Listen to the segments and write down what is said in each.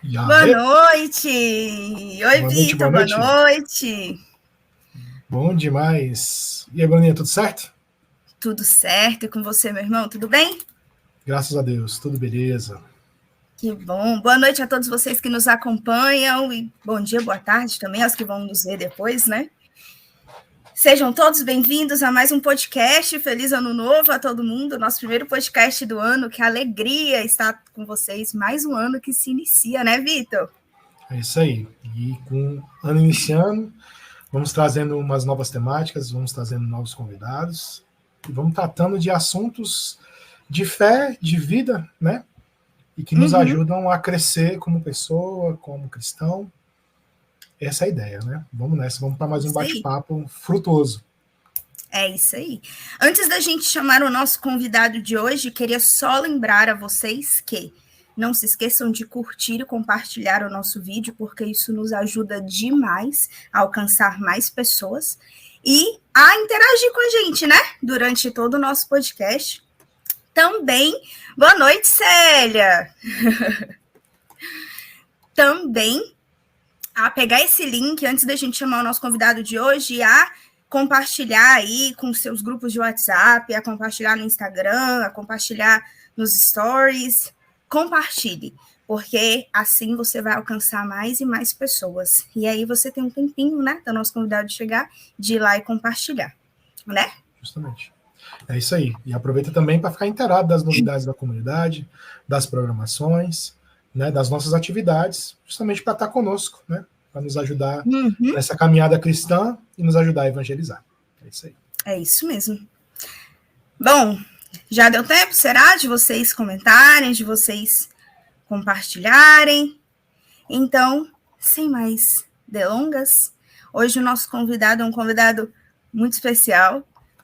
Boa noite! Oi, Vitor, boa noite! Bom demais! E aí, Bruninha, tudo certo? Tudo certo, e com você, meu irmão, tudo bem? Graças a Deus, tudo beleza. Que bom! Boa noite a todos vocês que nos acompanham, e bom dia, boa tarde também aos que vão nos ver depois, né? Sejam todos bem-vindos a mais um podcast. Feliz Ano Novo a todo mundo, nosso primeiro podcast do ano. Que alegria estar com vocês, mais um ano que se inicia, né, Vitor? É isso aí. E com o ano iniciando, vamos trazendo umas novas temáticas, vamos trazendo novos convidados e vamos tratando de assuntos de fé, de vida, né? E que nos ajudam a crescer como pessoa, como cristão. Essa é a ideia, né? Vamos nessa, vamos para mais um bate-papo frutuoso. É isso aí. Antes da gente chamar o nosso convidado de hoje, queria só lembrar a vocês que não se esqueçam de curtir e compartilhar o nosso vídeo, porque isso nos ajuda demais a alcançar mais pessoas e a interagir com a gente, né? Durante todo o nosso podcast. Também, boa noite, Célia! Também a pegar esse link, antes da gente chamar o nosso convidado de hoje, a compartilhar aí com seus grupos de WhatsApp, a compartilhar no Instagram, a compartilhar nos stories. Compartilhe, porque assim você vai alcançar mais e mais pessoas. E aí você tem um tempinho, né, do nosso convidado chegar, de ir lá e compartilhar, né? Justamente. É isso aí. E aproveita também para ficar inteirado das novidades da comunidade, das programações, né, das nossas atividades, justamente para estar conosco, né, para nos ajudar nessa caminhada cristã e nos ajudar a evangelizar. É isso aí. É isso mesmo. Bom, já deu tempo, será? De vocês comentarem, de vocês compartilharem. Então, sem mais delongas, hoje o nosso convidado é um convidado muito especial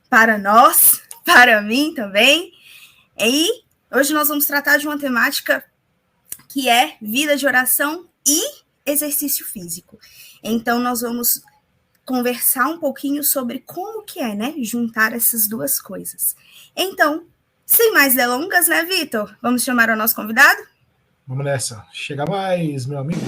para nós, para mim também. E hoje nós vamos tratar de uma temática que é vida de oração e exercício físico. Então, nós vamos conversar um pouquinho sobre como que é, né, juntar essas duas coisas. Então, sem mais delongas, né, Vitor? Vamos chamar o nosso convidado? Vamos nessa. Chega mais, meu amigo.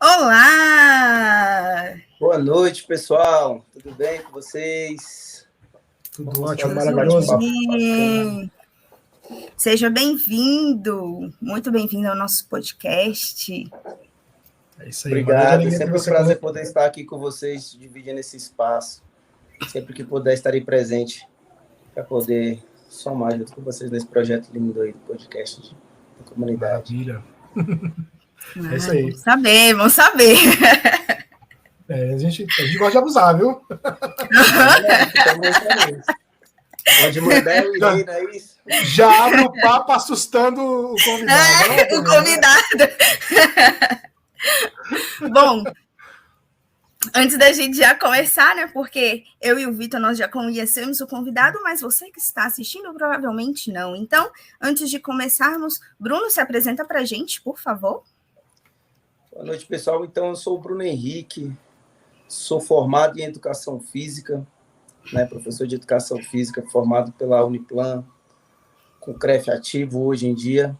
Olá! Boa noite, pessoal. Tudo bem com vocês? Tudo ótimo, maravilhoso. Seja bem-vindo. Muito bem-vindo ao nosso podcast. É isso aí. Obrigado. É sempre um prazer poder estar aqui com vocês, dividindo esse espaço. Sempre que puder, estarei presente para poder somar junto com vocês nesse projeto lindo aí do podcast da comunidade. Maravilha. É isso aí. Vamos saber. A gente gosta de abusar, viu? Pode mandar o e-mail, não é isso? Já abre o papo assustando o convidado. O convidado. Bom, antes da gente já começar, né? Porque eu e o Vitor, nós já conhecemos o convidado, mas você que está assistindo provavelmente não. Então, antes de começarmos, Bruno, se apresenta para a gente, por favor. Boa noite, pessoal. Então, eu sou o Bruno Henrique, sou formado em Educação Física, né, professor de Educação Física, formado pela Uniplan, com CREF ativo hoje em dia.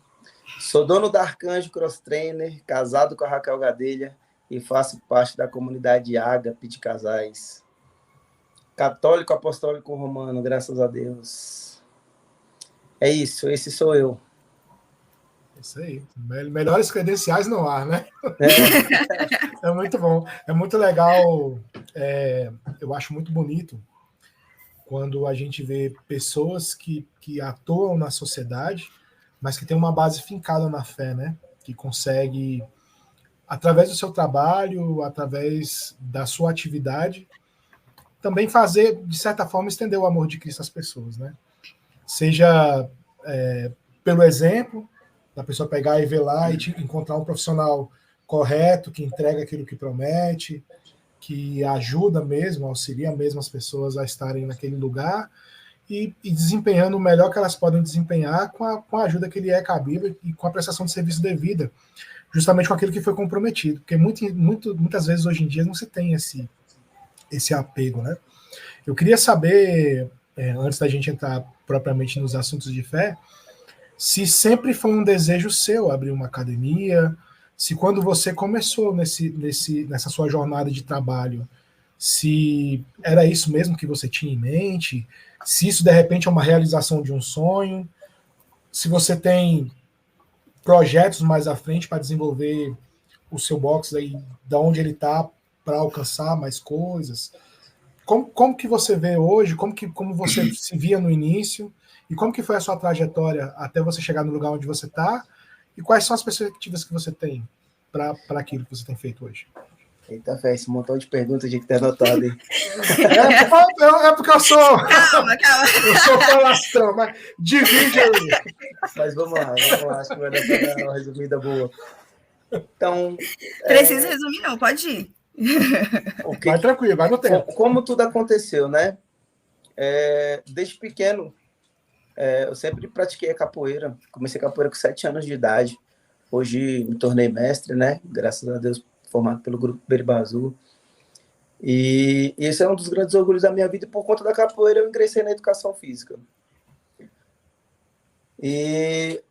Sou dono da Arcanjo Cross Trainer, casado com a Raquel Gadelha e faço parte da comunidade Ágape de Casais. Católico Apostólico Romano, graças a Deus. É isso, esse sou eu. Isso aí. Melhores credenciais no ar, né? É muito bom. É muito legal. Eu acho muito bonito quando a gente vê pessoas que atuam na sociedade, mas que têm uma base fincada na fé, né? Que consegue, através do seu trabalho, através da sua atividade, também fazer, de certa forma, estender o amor de Cristo às pessoas, né? Seja pelo exemplo, da pessoa pegar e ver lá e encontrar um profissional correto, que entrega aquilo que promete, que ajuda mesmo, auxilia mesmo as pessoas a estarem naquele lugar e desempenhando o melhor que elas podem desempenhar com a ajuda que lhe é cabível e com a prestação de serviço devida, justamente com aquilo que foi comprometido. Porque muitas vezes hoje em dia não se tem esse apego, né? Eu queria saber, antes da gente entrar propriamente nos assuntos de fé, se sempre foi um desejo seu abrir uma academia, se quando você começou nessa sua jornada de trabalho, se era isso mesmo que você tinha em mente, se isso de repente é uma realização de um sonho, se você tem projetos mais à frente para desenvolver o seu box aí, da onde ele está, para alcançar mais coisas. Como que você vê hoje, como você se via no início, e como que foi a sua trajetória até você chegar no lugar onde você está, e quais são as perspectivas que você tem para aquilo que você tem feito hoje? Eita, fé, esse montão de perguntas tinha que ter anotado aí. É porque eu sou... Calma. Eu sou falastrão, mas divide aí. Mas vamos lá, acho que vai dar para dar uma resumida boa. Então... Precisa resumir, não, pode ir. Vai tranquilo, vai no tempo. Como tudo aconteceu, né? Desde pequeno, eu sempre pratiquei a capoeira. Comecei capoeira com 7 anos de idade. Hoje me tornei mestre, né? Graças a Deus, formado pelo Grupo Beriba Azul. E esse é um dos grandes orgulhos da minha vida. E por conta da capoeira, eu ingressei na educação física. E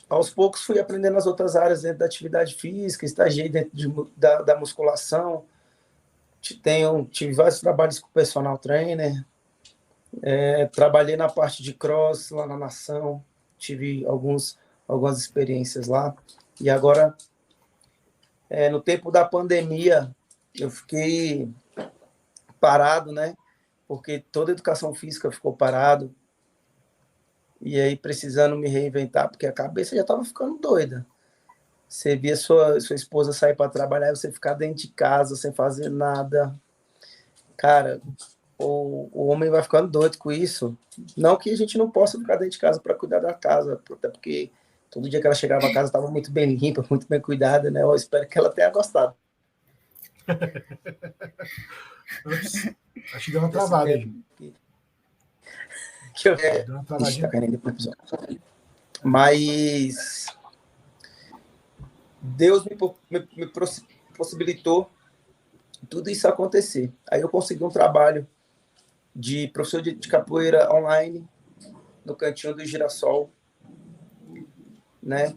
aos poucos fui aprendendo as outras áreas dentro da atividade física, estagiei dentro da musculação. Tive vários trabalhos com personal trainer. Trabalhei na parte de cross lá na Nação. Tive algumas experiências lá. E agora... no tempo da pandemia, eu fiquei parado, né? Porque toda a educação física ficou parado. E aí, precisando me reinventar, porque a cabeça já estava ficando doida. Você via sua esposa sair para trabalhar e você ficar dentro de casa sem fazer nada. Cara, o homem vai ficando doido com isso. Não que a gente não possa ficar dentro de casa para cuidar da casa, até porque... Todo dia que ela chegava a casa estava muito bem limpa, muito bem cuidada, né? Eu espero que ela tenha gostado. Acho que deu uma travada aí. Deu uma travadinha. Tá caindo depois do episódio. Mas Deus me possibilitou tudo isso acontecer. Aí eu consegui um trabalho de professor de capoeira online no Cantinho do Girassol, né?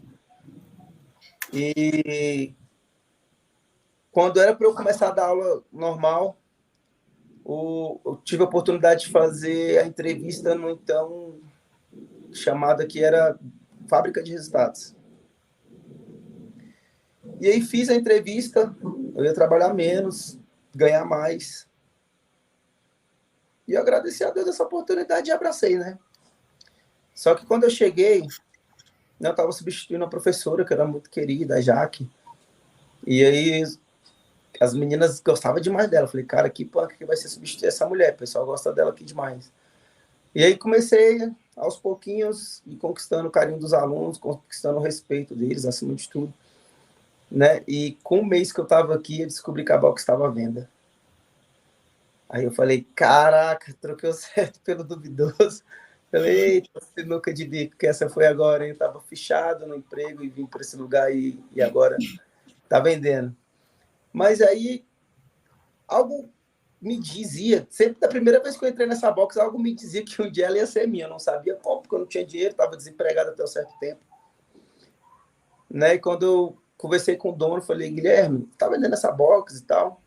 E quando era para eu começar a dar aula normal, eu tive a oportunidade de fazer a entrevista no então chamada que era Fábrica de Resultados. E aí fiz a entrevista, eu ia trabalhar menos, ganhar mais. E eu agradeci a Deus essa oportunidade e abracei, né? Só que quando eu cheguei, eu estava substituindo uma professora que era muito querida, a Jaque. E aí as meninas gostavam demais dela. Eu falei, cara, que punk que vai ser substituir essa mulher. O pessoal gosta dela aqui demais. E aí comecei, aos pouquinhos, ir conquistando o carinho dos alunos, conquistando o respeito deles, acima de tudo. Né? E com um mês que eu estava aqui, eu descobri que a box estava à venda. Aí eu falei, caraca, troquei o certo pelo duvidoso. Falei, eita, sinuca de bico, que essa foi agora, hein? Eu tava fechado no emprego e vim para esse lugar e agora tá vendendo. Mas aí, algo me dizia, sempre da primeira vez que eu entrei nessa box, algo me dizia que um dia ela ia ser minha. Eu não sabia como, porque eu não tinha dinheiro, estava desempregado até um certo tempo. Né? E quando eu conversei com o dono, falei, Guilherme, tá vendendo essa box e tal?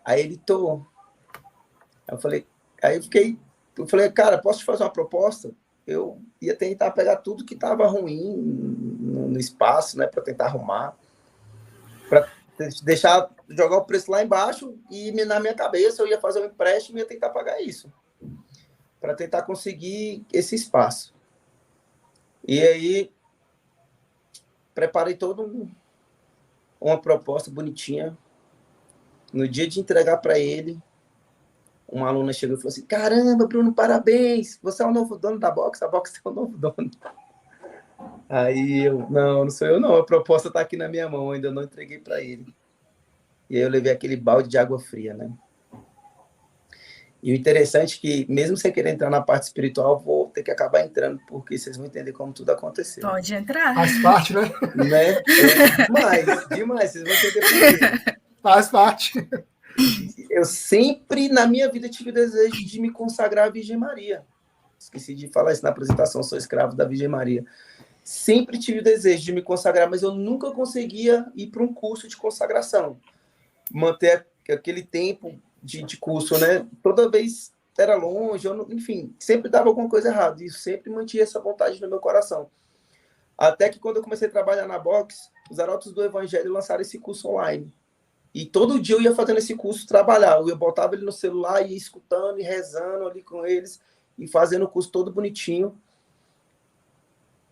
Aí ele, tô. Eu falei, eu falei, cara, posso te fazer uma proposta? Eu ia tentar pegar tudo que estava ruim no espaço, né, para tentar arrumar, para deixar, jogar o preço lá embaixo e na minha cabeça eu ia fazer um empréstimo e ia tentar pagar isso, para tentar conseguir esse espaço. E aí, preparei toda uma proposta bonitinha. No dia de entregar para ele, uma aluna chegou e falou assim, caramba, Bruno, parabéns, você é o novo dono da box, a box é o novo dono. Aí eu, não sou eu não, a proposta está aqui na minha mão, ainda não entreguei para ele. E aí eu levei aquele balde de água fria, né? E o interessante é que, mesmo sem querer entrar na parte espiritual, vou ter que acabar entrando, porque vocês vão entender como tudo aconteceu. Pode entrar. Faz parte, né? Demais, vocês vão entender por quê. Faz parte. Eu sempre, na minha vida, tive o desejo de me consagrar à Virgem Maria. Esqueci de falar isso na apresentação, sou escravo da Virgem Maria. Sempre tive o desejo de me consagrar, mas eu nunca conseguia ir para um curso de consagração. Manter aquele tempo de curso, né? Toda vez era longe, enfim, sempre dava alguma coisa errada. E sempre mantinha essa vontade no meu coração. Até que quando eu comecei a trabalhar na Box, os Arautos do Evangelho lançaram esse curso online. E todo dia eu ia fazendo esse curso trabalhar. Eu botava ele no celular e ia escutando e rezando ali com eles e fazendo o curso todo bonitinho,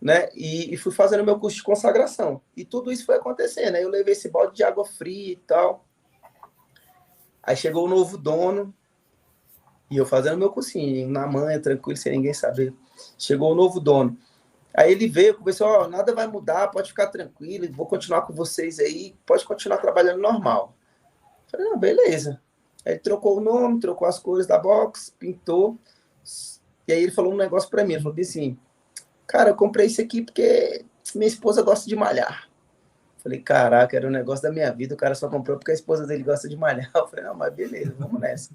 né? E fui fazendo meu curso de consagração. E tudo isso foi acontecendo, né? Eu levei esse balde de água fria e tal. Aí chegou o novo dono e eu fazendo meu cursinho, na manhã, tranquilo, sem ninguém saber. Chegou o novo dono. Aí ele veio, conversou, nada vai mudar, pode ficar tranquilo, vou continuar com vocês aí, pode continuar trabalhando normal. Falei, não, beleza. Aí ele trocou o nome, trocou as cores da Box, pintou. E aí ele falou um negócio pra mim, ele falou assim, cara, eu comprei isso aqui porque minha esposa gosta de malhar. Falei, caraca, era um negócio da minha vida, o cara só comprou porque a esposa dele gosta de malhar. Eu falei, não, mas beleza, vamos nessa.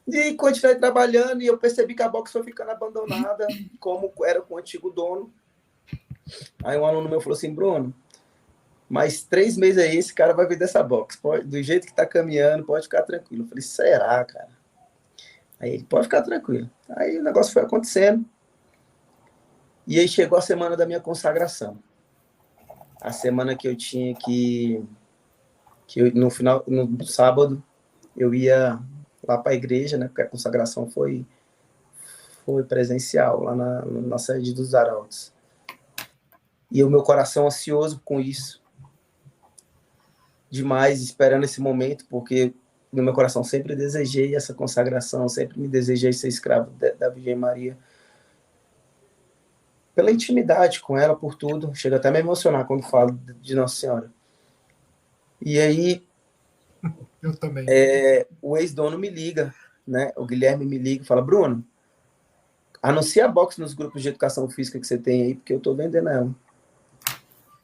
E continuei trabalhando e eu percebi que a Box foi ficando abandonada, como era com o antigo dono. Aí um aluno meu falou assim, Bruno, mais 3 meses aí, esse cara vai vender essa Box. Do jeito que tá caminhando, pode ficar tranquilo. Eu falei, será, cara? Aí ele, pode ficar tranquilo. Aí o negócio foi acontecendo. E aí chegou a semana da minha consagração. A semana que eu tinha no sábado, eu ia lá para a igreja, né? Porque a consagração foi presencial, lá na sede dos Arautos. E o meu coração ansioso com isso. Demais, esperando esse momento, porque no meu coração sempre desejei essa consagração, sempre me desejei ser escravo da Virgem Maria. Pela intimidade com ela, por tudo. Chega até a me emocionar quando falo de Nossa Senhora. E aí, eu também. O ex-dono me liga, né? O Guilherme me liga e fala, Bruno, anuncia a Box nos grupos de educação física que você tem aí, porque eu tô vendendo ela.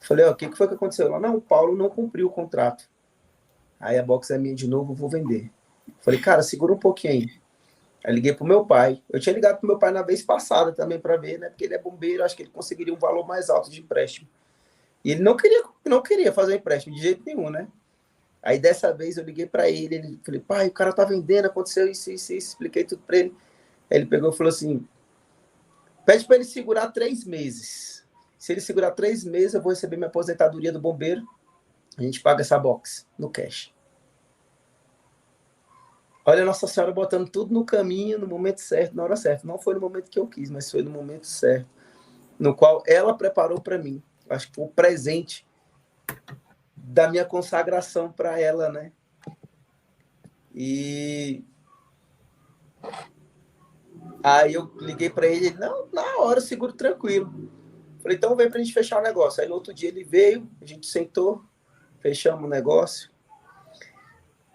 Falei, o que foi que aconteceu? Ela, não, o Paulo não cumpriu o contrato. Aí a Box é minha de novo, eu vou vender. Falei, cara, segura um pouquinho aí. Aí liguei pro meu pai. Eu tinha ligado pro meu pai na vez passada também para ver, né? Porque ele é bombeiro, acho que ele conseguiria um valor mais alto de empréstimo. E ele não queria fazer um empréstimo de jeito nenhum, né? Aí dessa vez eu liguei para ele, falei, pai, o cara tá vendendo, aconteceu isso, expliquei tudo para ele. Aí ele pegou e falou assim, pede para ele segurar 3 meses. Se ele segurar 3 meses, eu vou receber minha aposentadoria do bombeiro, a gente paga essa Box no cash. Olha a Nossa Senhora botando tudo no caminho, no momento certo, na hora certa. Não foi no momento que eu quis, mas foi no momento certo, no qual ela preparou para mim. Acho que foi o presente da minha consagração para ela, né? E aí eu liguei para ele, não, na hora, seguro tranquilo. Falei, então vem para a gente fechar o negócio. Aí no outro dia ele veio, a gente sentou, fechamos o negócio.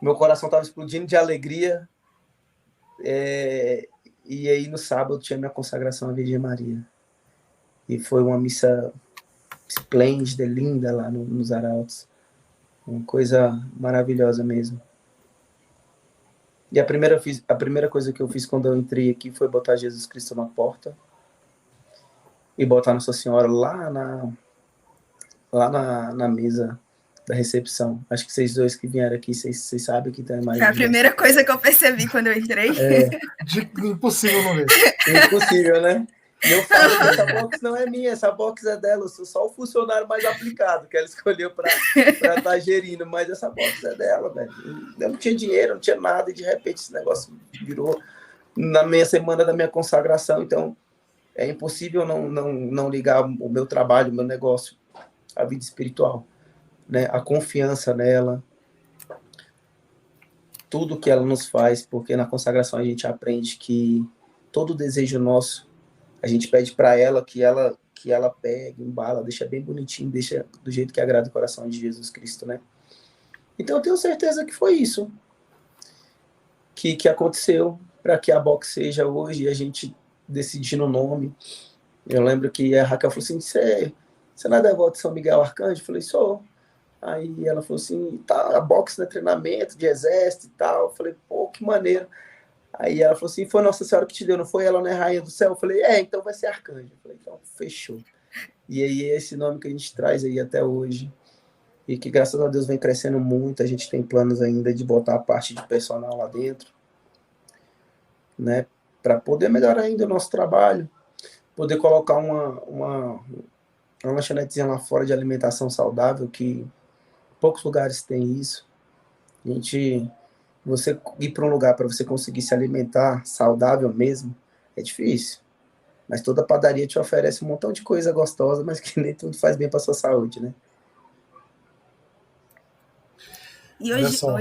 Meu coração estava explodindo de alegria. E aí no sábado tinha minha consagração à Virgem Maria. E foi uma missa esplêndida, linda lá nos Arautos. Uma coisa maravilhosa mesmo. E a primeira coisa que eu fiz quando eu entrei aqui foi botar Jesus Cristo na porta e botar Nossa Senhora lá na mesa da recepção. Acho que vocês dois que vieram aqui, vocês sabem que tem mais. Foi a primeira coisa que eu percebi quando eu entrei. Impossível não ver. Impossível, né? E eu falo que essa Box não é minha, essa Box é dela. Eu sou só o funcionário mais aplicado que ela escolheu para estar gerindo, mas essa Box é dela, velho. Eu não tinha dinheiro, não tinha nada, e de repente esse negócio virou na minha semana da minha consagração. Então é impossível não ligar o meu trabalho, o meu negócio, à vida espiritual, né? A confiança nela, tudo que ela nos faz, porque na consagração a gente aprende que todo desejo nosso, a gente pede para ela que ela pegue, embala, deixa bem bonitinho, deixa do jeito que agrada o coração de Jesus Cristo, né? Então eu tenho certeza que foi isso que aconteceu para que a Box seja hoje, a gente decidindo o nome. Eu lembro que a Raquel falou assim, você não é devoto de São Miguel Arcanjo? Eu falei, sou. Aí ela falou assim, tá, a boxe não é treinamento de exército e tal. Eu falei, pô, que maneiro. Aí ela falou assim, foi Nossa Senhora que te deu, não foi? Ela não é rainha do céu? Eu falei, então vai ser arcanjo. Eu falei, então, fechou. E aí é esse nome que a gente traz aí até hoje. E que, graças a Deus, vem crescendo muito. A gente tem planos ainda de botar a parte de personal lá dentro, né? Para poder melhorar ainda o nosso trabalho. Poder colocar uma lanchonetezinha lá fora de alimentação saudável, que poucos lugares têm isso. Você ir para um lugar para você conseguir se alimentar saudável mesmo, é difícil. Mas toda padaria te oferece um montão de coisa gostosa, mas que nem tudo faz bem para sua saúde, né? E Olha só,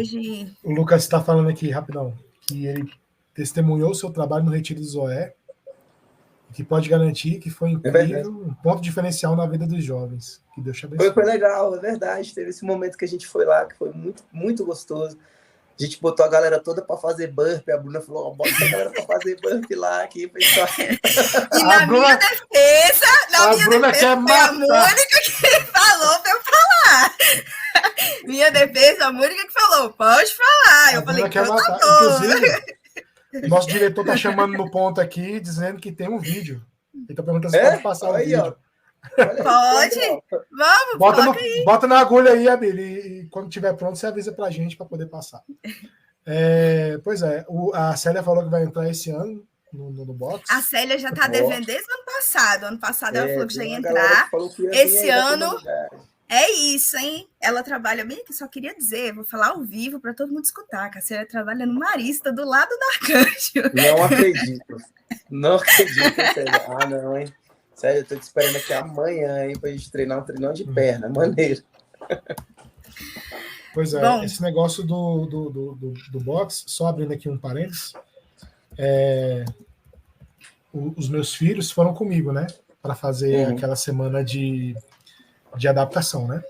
o Lucas está falando aqui, rapidão, que ele testemunhou o seu trabalho no Retiro do Zoé, que pode garantir que foi incrível, um ponto diferencial na vida dos jovens. Que Deus te abençoe. Foi legal, é verdade. Teve esse momento que a gente foi lá, que foi muito, muito gostoso. A gente botou a galera toda para fazer burpee. A Bruna falou, bota a galera para fazer burpee lá. Aqui, pessoal. E na minha defesa, foi a Mônica que falou para eu falar. Minha defesa, a Mônica que falou, pode falar. Eu falei, que eu não tô. Inclusive, nosso diretor tá chamando no ponto aqui, dizendo que tem um vídeo. Ele tá perguntando se pode passar o vídeo. Pode? Vamos, bota na agulha aí, Abílio, e quando tiver pronto, você avisa pra gente para poder passar. Pois é, a Célia falou que vai entrar esse ano no box. A Célia já tá devendo desde o ano passado. Ano passado ela falou que já ia entrar. Esse ano é isso, hein? Ela trabalha bem aqui, só queria dizer, vou falar ao vivo para todo mundo escutar, que a Célia trabalha no Marista, do lado do Arcanjo. Não acredito. Não acredito, Célia. Ah, não, hein? Sério, eu tô te esperando aqui amanhã, hein, pra gente treinar um treinão de perna, maneiro. Pois é, bom, esse negócio do boxe, só abrindo aqui um parênteses, os meus filhos foram comigo, né, para fazer aquela semana de adaptação, né,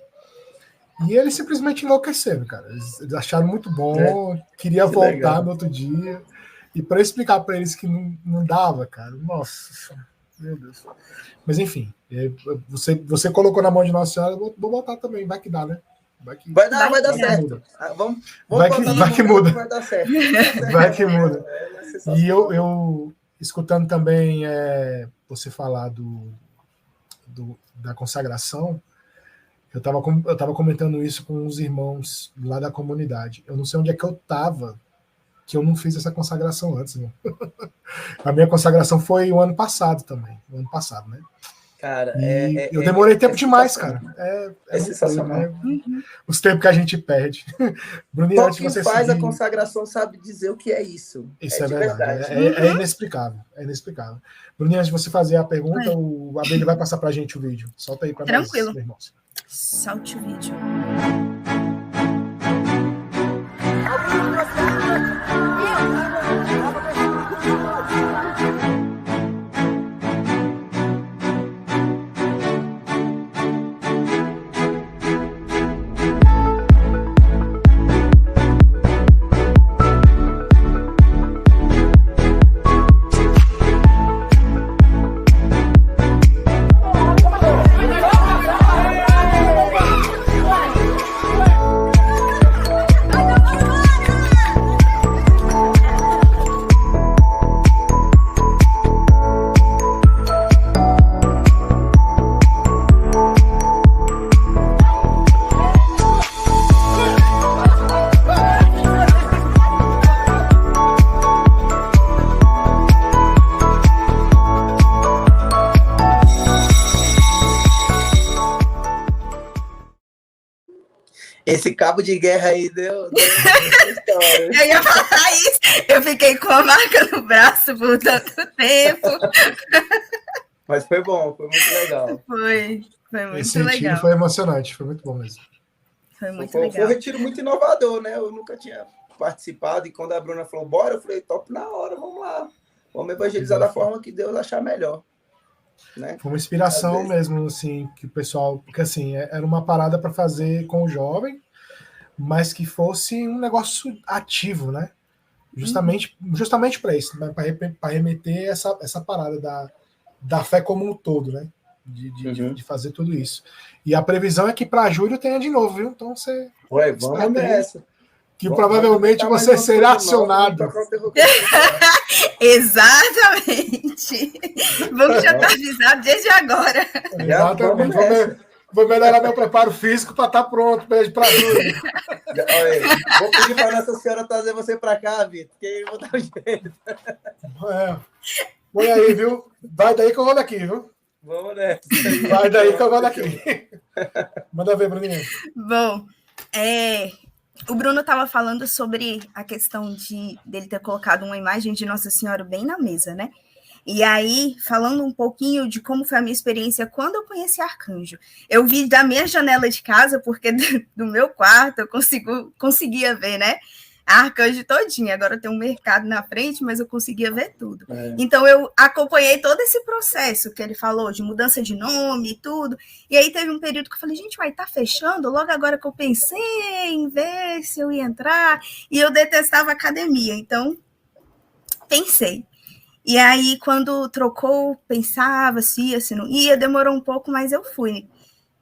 e eles simplesmente enlouqueceram, cara, eles acharam muito bom, queria voltar legal. No outro dia, e para explicar para eles que não dava, cara, nossa, meu Deus. Mas enfim, você colocou na mão de Nossa Senhora, vou botar também, vai que dá, né? Vai dar certo. Vamos vai que muda. Vai dar certo. Vai que muda. E eu escutando também você falar da consagração, eu estava comentando isso com os irmãos lá da comunidade. Eu não sei onde é que eu estava, que eu não fiz essa consagração antes, né? A minha consagração foi o ano passado também. O ano passado, né? Cara, eu demorei tempo demais, cara. É sensacional. Os tempos que a gente perde. Bruninho, antes de você faz a consagração sabe dizer o que é isso. Isso é verdade. É inexplicável. É inexplicável. Bruninho, antes de você fazer a pergunta, o Abel vai passar pra gente o vídeo. Solta aí pra nós, meus irmãos. Solte o vídeo. Esse cabo de guerra aí deu história. Eu ia falar isso. Eu fiquei com a marca no braço por tanto tempo. Mas foi bom, foi muito legal. Foi muito Esse legal. retiro foi emocionante, foi muito bom mesmo. Foi muito legal. Foi um retiro muito inovador, né? Eu nunca tinha participado e quando a Bruna falou, bora, eu falei, top na hora, vamos lá. Vamos evangelizar da forma que Deus achar melhor. Né? Foi uma inspiração mesmo, assim, que o pessoal, porque assim, era uma parada para fazer com o jovem, mas que fosse um negócio ativo, né? Justamente para isso, né? Para remeter essa parada da fé como um todo, né? de fazer tudo isso. E a previsão é que para julho tenha de novo, viu? Então você... vamos nessa. Que provavelmente você será acionado. Exatamente. Vamos já estar avisado desde agora. Exatamente. Vou melhorar meu preparo físico para estar pronto para julho. Vou pedir para Nossa Senhora trazer você para cá, Vitor, que aí eu vou dar um jeito. Põe aí, viu? Vai daí que eu vou daqui, viu? Vamos nessa. Vai daí que eu vou daqui. Manda ver, Bruninho. Bom, o Bruno estava falando sobre a questão dele ter colocado uma imagem de Nossa Senhora bem na mesa, né? E aí, falando um pouquinho de como foi a minha experiência quando eu conheci Arcanjo. Eu vi da minha janela de casa, porque do meu quarto eu conseguia ver, né? A Arcanjo todinha. Agora tem um mercado na frente, mas eu conseguia ver tudo. Então, eu acompanhei todo esse processo que ele falou, de mudança de nome e tudo. E aí, teve um período que eu falei, gente, vai estar fechando? Logo agora que eu pensei em ver se eu ia entrar. E eu detestava academia, então, pensei. E aí, quando trocou, pensava se ia, se não ia, demorou um pouco, mas eu fui.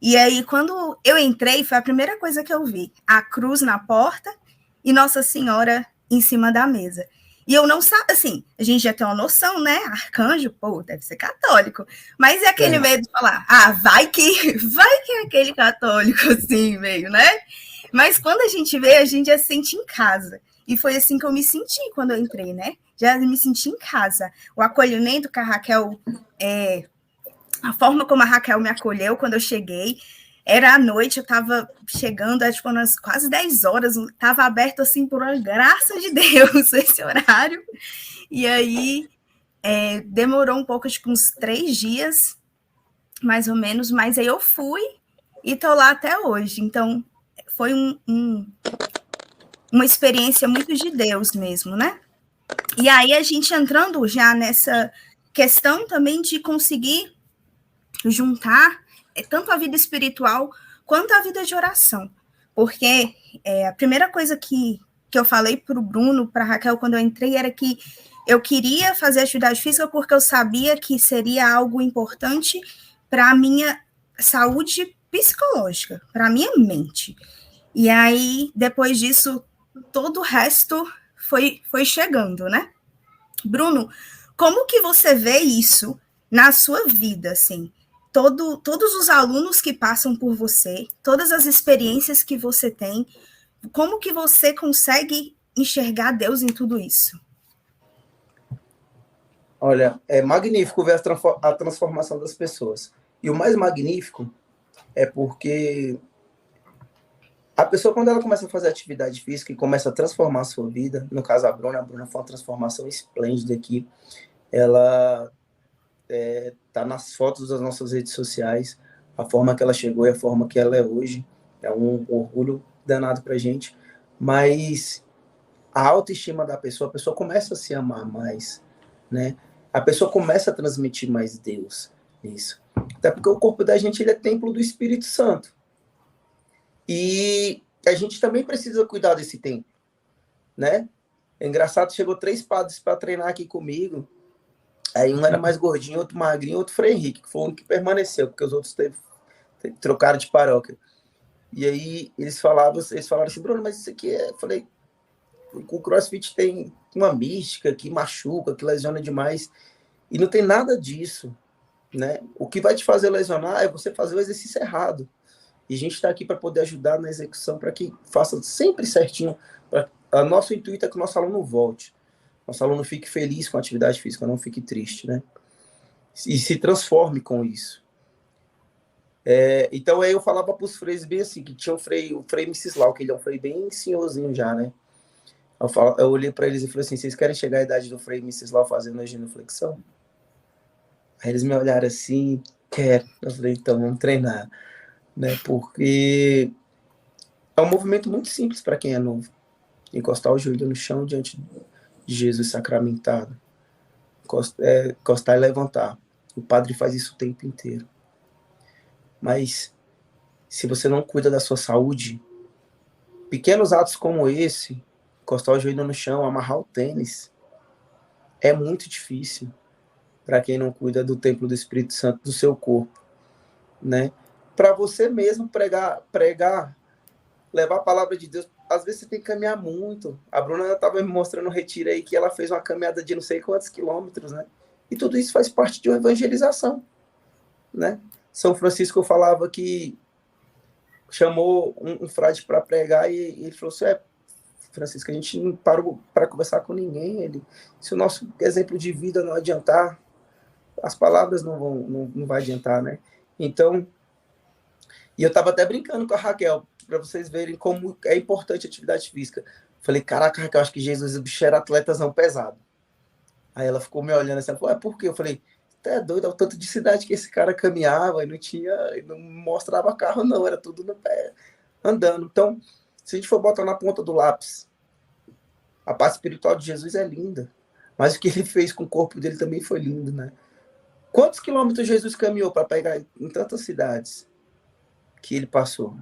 E aí, quando eu entrei, foi a primeira coisa que eu vi. A cruz na porta e Nossa Senhora em cima da mesa. E eu não sabia, assim, a gente já tem uma noção, né? Arcanjo, pô, deve ser católico. Mas é aquele medo de falar, vai que é aquele católico, assim, meio, né? Mas quando a gente vê, a gente já se sente em casa. E foi assim que eu me senti quando eu entrei, né? Já me senti em casa. O acolhimento que a Raquel, a forma como a Raquel me acolheu quando eu cheguei, era à noite, eu estava chegando, tipo, umas quase 10 horas, estava aberto, assim, por uma graça de Deus, esse horário. E aí, demorou um pouco, tipo, uns 3 dias, mais ou menos, mas aí eu fui e tô lá até hoje. Então, foi uma experiência muito de Deus mesmo, né? E aí a gente entrando já nessa questão também de conseguir juntar tanto a vida espiritual quanto a vida de oração. Porque a primeira coisa que eu falei para o Bruno, para a Raquel, quando eu entrei, era que eu queria fazer atividade física porque eu sabia que seria algo importante para a minha saúde psicológica, para a minha mente. E aí, depois disso, todo o resto foi chegando, né? Bruno, como que você vê isso na sua vida, assim? Todos os alunos que passam por você, todas as experiências que você tem, como que você consegue enxergar Deus em tudo isso? Olha, é magnífico ver a transformação das pessoas. E o mais magnífico é porque a pessoa, quando ela começa a fazer atividade física e começa a transformar a sua vida, no caso a Bruna foi uma transformação esplêndida aqui. Ela tá nas fotos das nossas redes sociais, a forma que ela chegou e a forma que ela é hoje. É um orgulho danado pra gente. Mas a autoestima da pessoa, a pessoa começa a se amar mais, né? A pessoa começa a transmitir mais Deus nisso. Até porque o corpo da gente, ele é templo do Espírito Santo. E a gente também precisa cuidar desse templo, né? É engraçado, chegou 3 padres para treinar aqui comigo. Aí um era mais gordinho, outro magrinho, outro Frei Henrique, que foi o único que permaneceu, porque os outros trocaram de paróquia. E aí eles falaram assim, Bruno, mas isso aqui Eu falei, o CrossFit tem uma mística que machuca, que lesiona demais. E não tem nada disso, né? O que vai te fazer lesionar é você fazer o exercício errado. E a gente está aqui para poder ajudar na execução, para que faça sempre certinho. Nosso intuito é que o nosso aluno volte. Nosso aluno fique feliz com a atividade física, não fique triste, né? E se transforme com isso. Então, aí eu falava para os freios bem assim, que tinha o Frei Missislau, que ele é um frei bem senhorzinho já, né? Eu olhei para eles e falei assim, vocês querem chegar à idade do Frei Missislau fazendo a genuflexão? Aí eles me olharam assim, quero. Eu falei, então, vamos treinar. Né? Porque é um movimento muito simples para quem é novo. Encostar o joelho no chão diante de Jesus sacramentado. Encostar e levantar. O padre faz isso o tempo inteiro. Mas, se você não cuida da sua saúde, pequenos atos como esse, encostar o joelho no chão, amarrar o tênis, é muito difícil para quem não cuida do templo do Espírito Santo do seu corpo. né? Para você mesmo pregar, levar a palavra de Deus, às vezes você tem que caminhar muito. A Bruna estava me mostrando no retiro aí que ela fez uma caminhada de não sei quantos quilômetros, né? E tudo isso faz parte de uma evangelização, né? São Francisco falava que chamou um frade para pregar e ele falou assim, Francisco, a gente não parou para conversar com ninguém. Se o nosso exemplo de vida não adiantar, as palavras não vai adiantar, né? Então, e eu estava até brincando com a Raquel, para vocês verem como é importante a atividade física. Falei, caraca, Raquel, acho que Jesus, o bicho era atletazão pesado. Aí ela ficou me olhando assim, ela falou, por quê? Eu falei, é doido, o tanto de cidade que esse cara caminhava e não mostrava carro, não, era tudo no pé, andando. Então, se a gente for botar na ponta do lápis, a parte espiritual de Jesus é linda, mas o que ele fez com o corpo dele também foi lindo, né? Quantos quilômetros Jesus caminhou para pegar em tantas cidades que ele passou?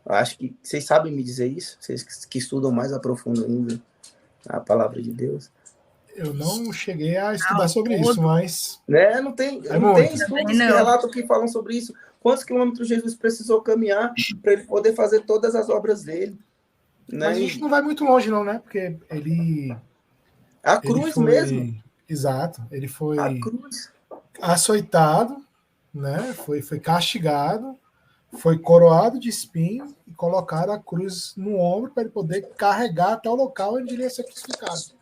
Acho que vocês sabem me dizer isso, vocês que estudam mais a profundo ainda a palavra de Deus. Eu não cheguei a estudar sobre isso, mas... Não tem estudos que relatam que falam sobre isso. Quantos quilômetros Jesus precisou caminhar para ele poder fazer todas as obras dele? Né? Mas a gente não vai muito longe, não, né? Porque ele... A cruz mesmo. Exato. Ele foi açoitado, né? Foi castigado, foi coroado de espinho e colocado a cruz no ombro para ele poder carregar até o local onde ele ia ser crucificado.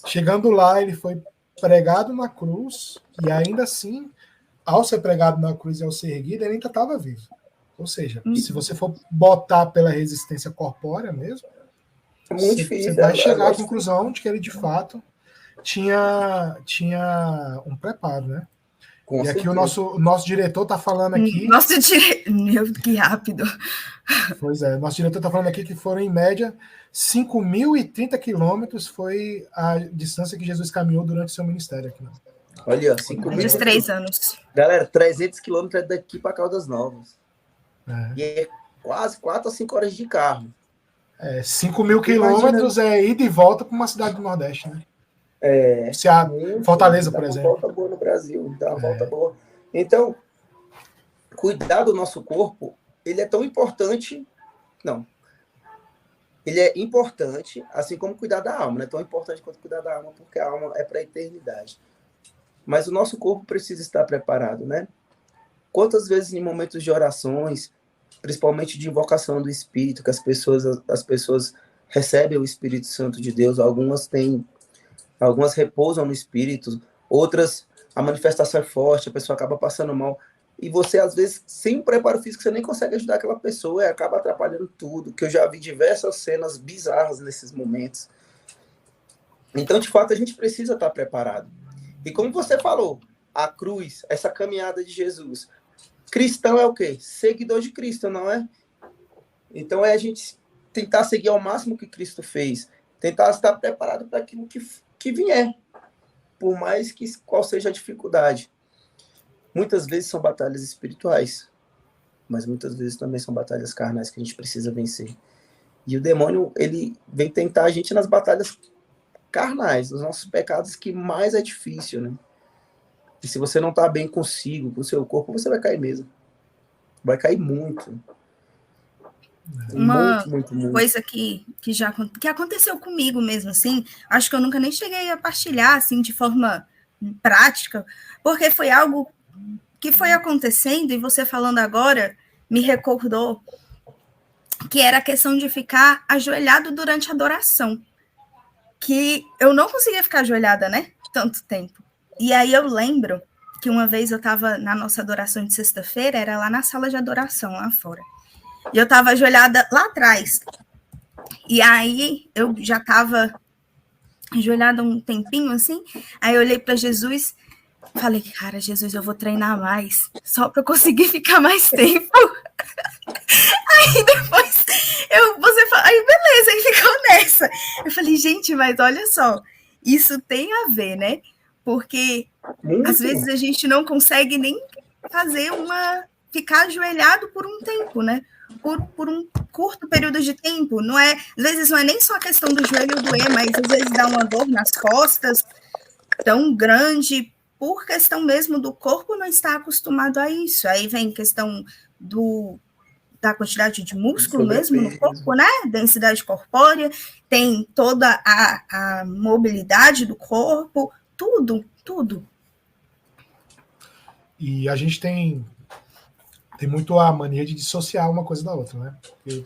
Chegando lá, ele foi pregado na cruz e ainda assim, ao ser pregado na cruz e ao ser erguido, ele ainda estava vivo. Ou seja, se você for botar pela resistência corpórea mesmo, você vai chegar à conclusão de que ele, de fato, tinha um preparo, né? E aqui o nosso diretor está falando aqui... Meu, que rápido! Pois é, nosso diretor está falando aqui que foram, em média, 5.030 quilômetros foi a distância que Jesus caminhou durante seu ministério aqui. Né? Olha, 5.000... 3 anos. Galera, 300 quilômetros é daqui para Caldas Novas. E é quase 4 a 5 horas de carro. 5.000 quilômetros é ida e volta para uma cidade do Nordeste, né? Fortaleza, por exemplo. Dá uma volta boa no Brasil, dá uma volta boa. Então, cuidar do nosso corpo, ele é tão importante... Não. Ele é importante, assim como cuidar da alma. Não é tão importante quanto cuidar da alma, porque a alma é para a eternidade. Mas o nosso corpo precisa estar preparado, né? Quantas vezes em momentos de orações, principalmente de invocação do Espírito, que as pessoas recebem o Espírito Santo de Deus, algumas repousam no Espírito, outras a manifestação é forte, a pessoa acaba passando mal, e você, às vezes, sem preparo físico, você nem consegue ajudar aquela pessoa e acaba atrapalhando tudo, que eu já vi diversas cenas bizarras nesses momentos. Então, de fato, a gente precisa estar preparado. E como você falou, a cruz, essa caminhada de Jesus, cristão é o quê? Seguidor de Cristo, não é? Então, é a gente tentar seguir ao máximo o que Cristo fez, tentar estar preparado para aquilo que vier, por mais que qual seja a dificuldade. Muitas vezes são batalhas espirituais, mas muitas vezes também são batalhas carnais que a gente precisa vencer. E o demônio, ele vem tentar a gente nas batalhas carnais, nos nossos pecados, que mais é difícil, né? E se você não está bem consigo, com o seu corpo, você vai cair mesmo. Vai cair muito. Uma coisa que aconteceu comigo mesmo, assim, acho que eu nunca nem cheguei a partilhar, assim, de forma prática, porque foi algo que foi acontecendo, e você falando agora me recordou que era a questão de ficar ajoelhado durante a adoração, que eu não conseguia ficar ajoelhada, né, tanto tempo. E aí eu lembro que uma vez eu estava na nossa adoração de sexta-feira, era lá na sala de adoração, lá fora. E eu estava ajoelhada lá atrás. E aí eu já estava ajoelhada um tempinho assim. Aí eu olhei para Jesus e falei, cara, Jesus, eu vou treinar mais, só para eu conseguir ficar mais tempo. Aí depois aí beleza, ele ficou nessa. Eu falei, gente, mas olha só, isso tem a ver, né? Porque às vezes a gente não consegue nem ficar ajoelhado por um tempo, né? Por um curto período de tempo, não é? Às vezes não é nem só a questão do joelho doer, mas às vezes dá uma dor nas costas tão grande por questão mesmo do corpo não estar acostumado a isso. Aí vem questão da quantidade de músculo mesmo no corpo, né? Densidade corpórea, tem toda a mobilidade do corpo, tudo. E a gente tem muito a mania de dissociar uma coisa da outra, né? Porque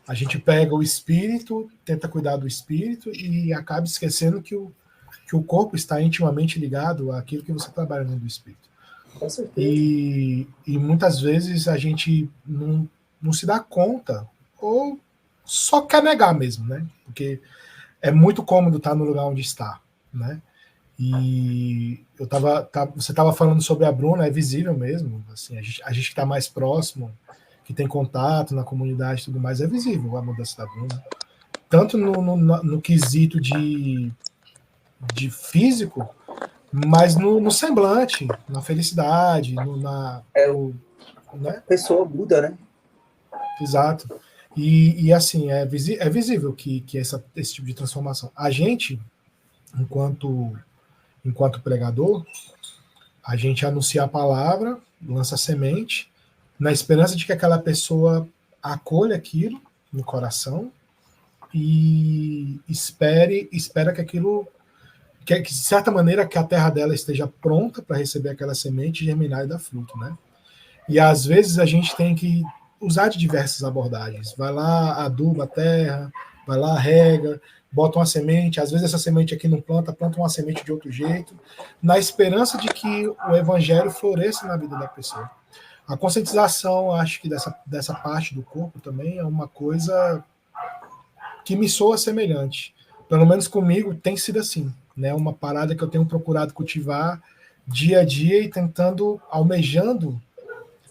a gente pega o espírito, tenta cuidar do espírito e acaba esquecendo que o corpo está intimamente ligado àquilo que você trabalha dentro do espírito. Com certeza. E muitas vezes a gente não se dá conta ou só quer negar mesmo, né? Porque é muito cômodo estar no lugar onde está, né? E você estava falando sobre a Bruna, é visível mesmo, assim, a gente que está mais próximo, que tem contato na comunidade e tudo mais, é visível a mudança da Bruna. Tanto no quesito de físico, mas no semblante, na felicidade, né? A pessoa muda, né? Exato. E assim, é visível que esse tipo de transformação. A gente, enquanto pregador, a gente anuncia a palavra, lança a semente, na esperança de que aquela pessoa acolha aquilo no coração e espera que aquilo, que de certa maneira que a terra dela esteja pronta para receber aquela semente, germinar e dar fruto, né? E às vezes a gente tem que usar de diversas abordagens. Vai lá, aduba a terra, vai lá, rega, bota uma semente, às vezes essa semente aqui não planta uma semente de outro jeito, na esperança de que o evangelho floresça na vida da pessoa. A conscientização, acho que dessa parte do corpo também é uma coisa que me soa semelhante. Pelo menos comigo tem sido assim, né? Uma parada que eu tenho procurado cultivar dia a dia e tentando, almejando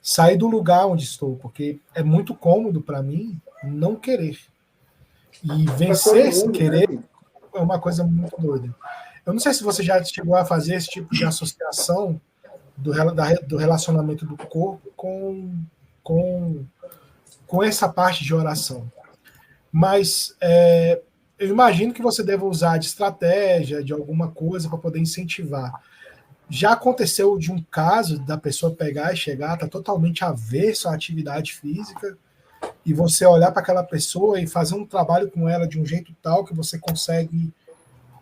sair do lugar onde estou, porque é muito cômodo para mim não querer. E vencer esse querer é uma coisa muito doida. Eu não sei se você já chegou a fazer esse tipo de associação do relacionamento do corpo com essa parte de oração. Mas eu imagino que você deva usar de estratégia, de alguma coisa para poder incentivar. Já aconteceu de um caso da pessoa pegar e chegar, tá totalmente avesso à atividade física, e você olhar para aquela pessoa e fazer um trabalho com ela de um jeito tal que você consegue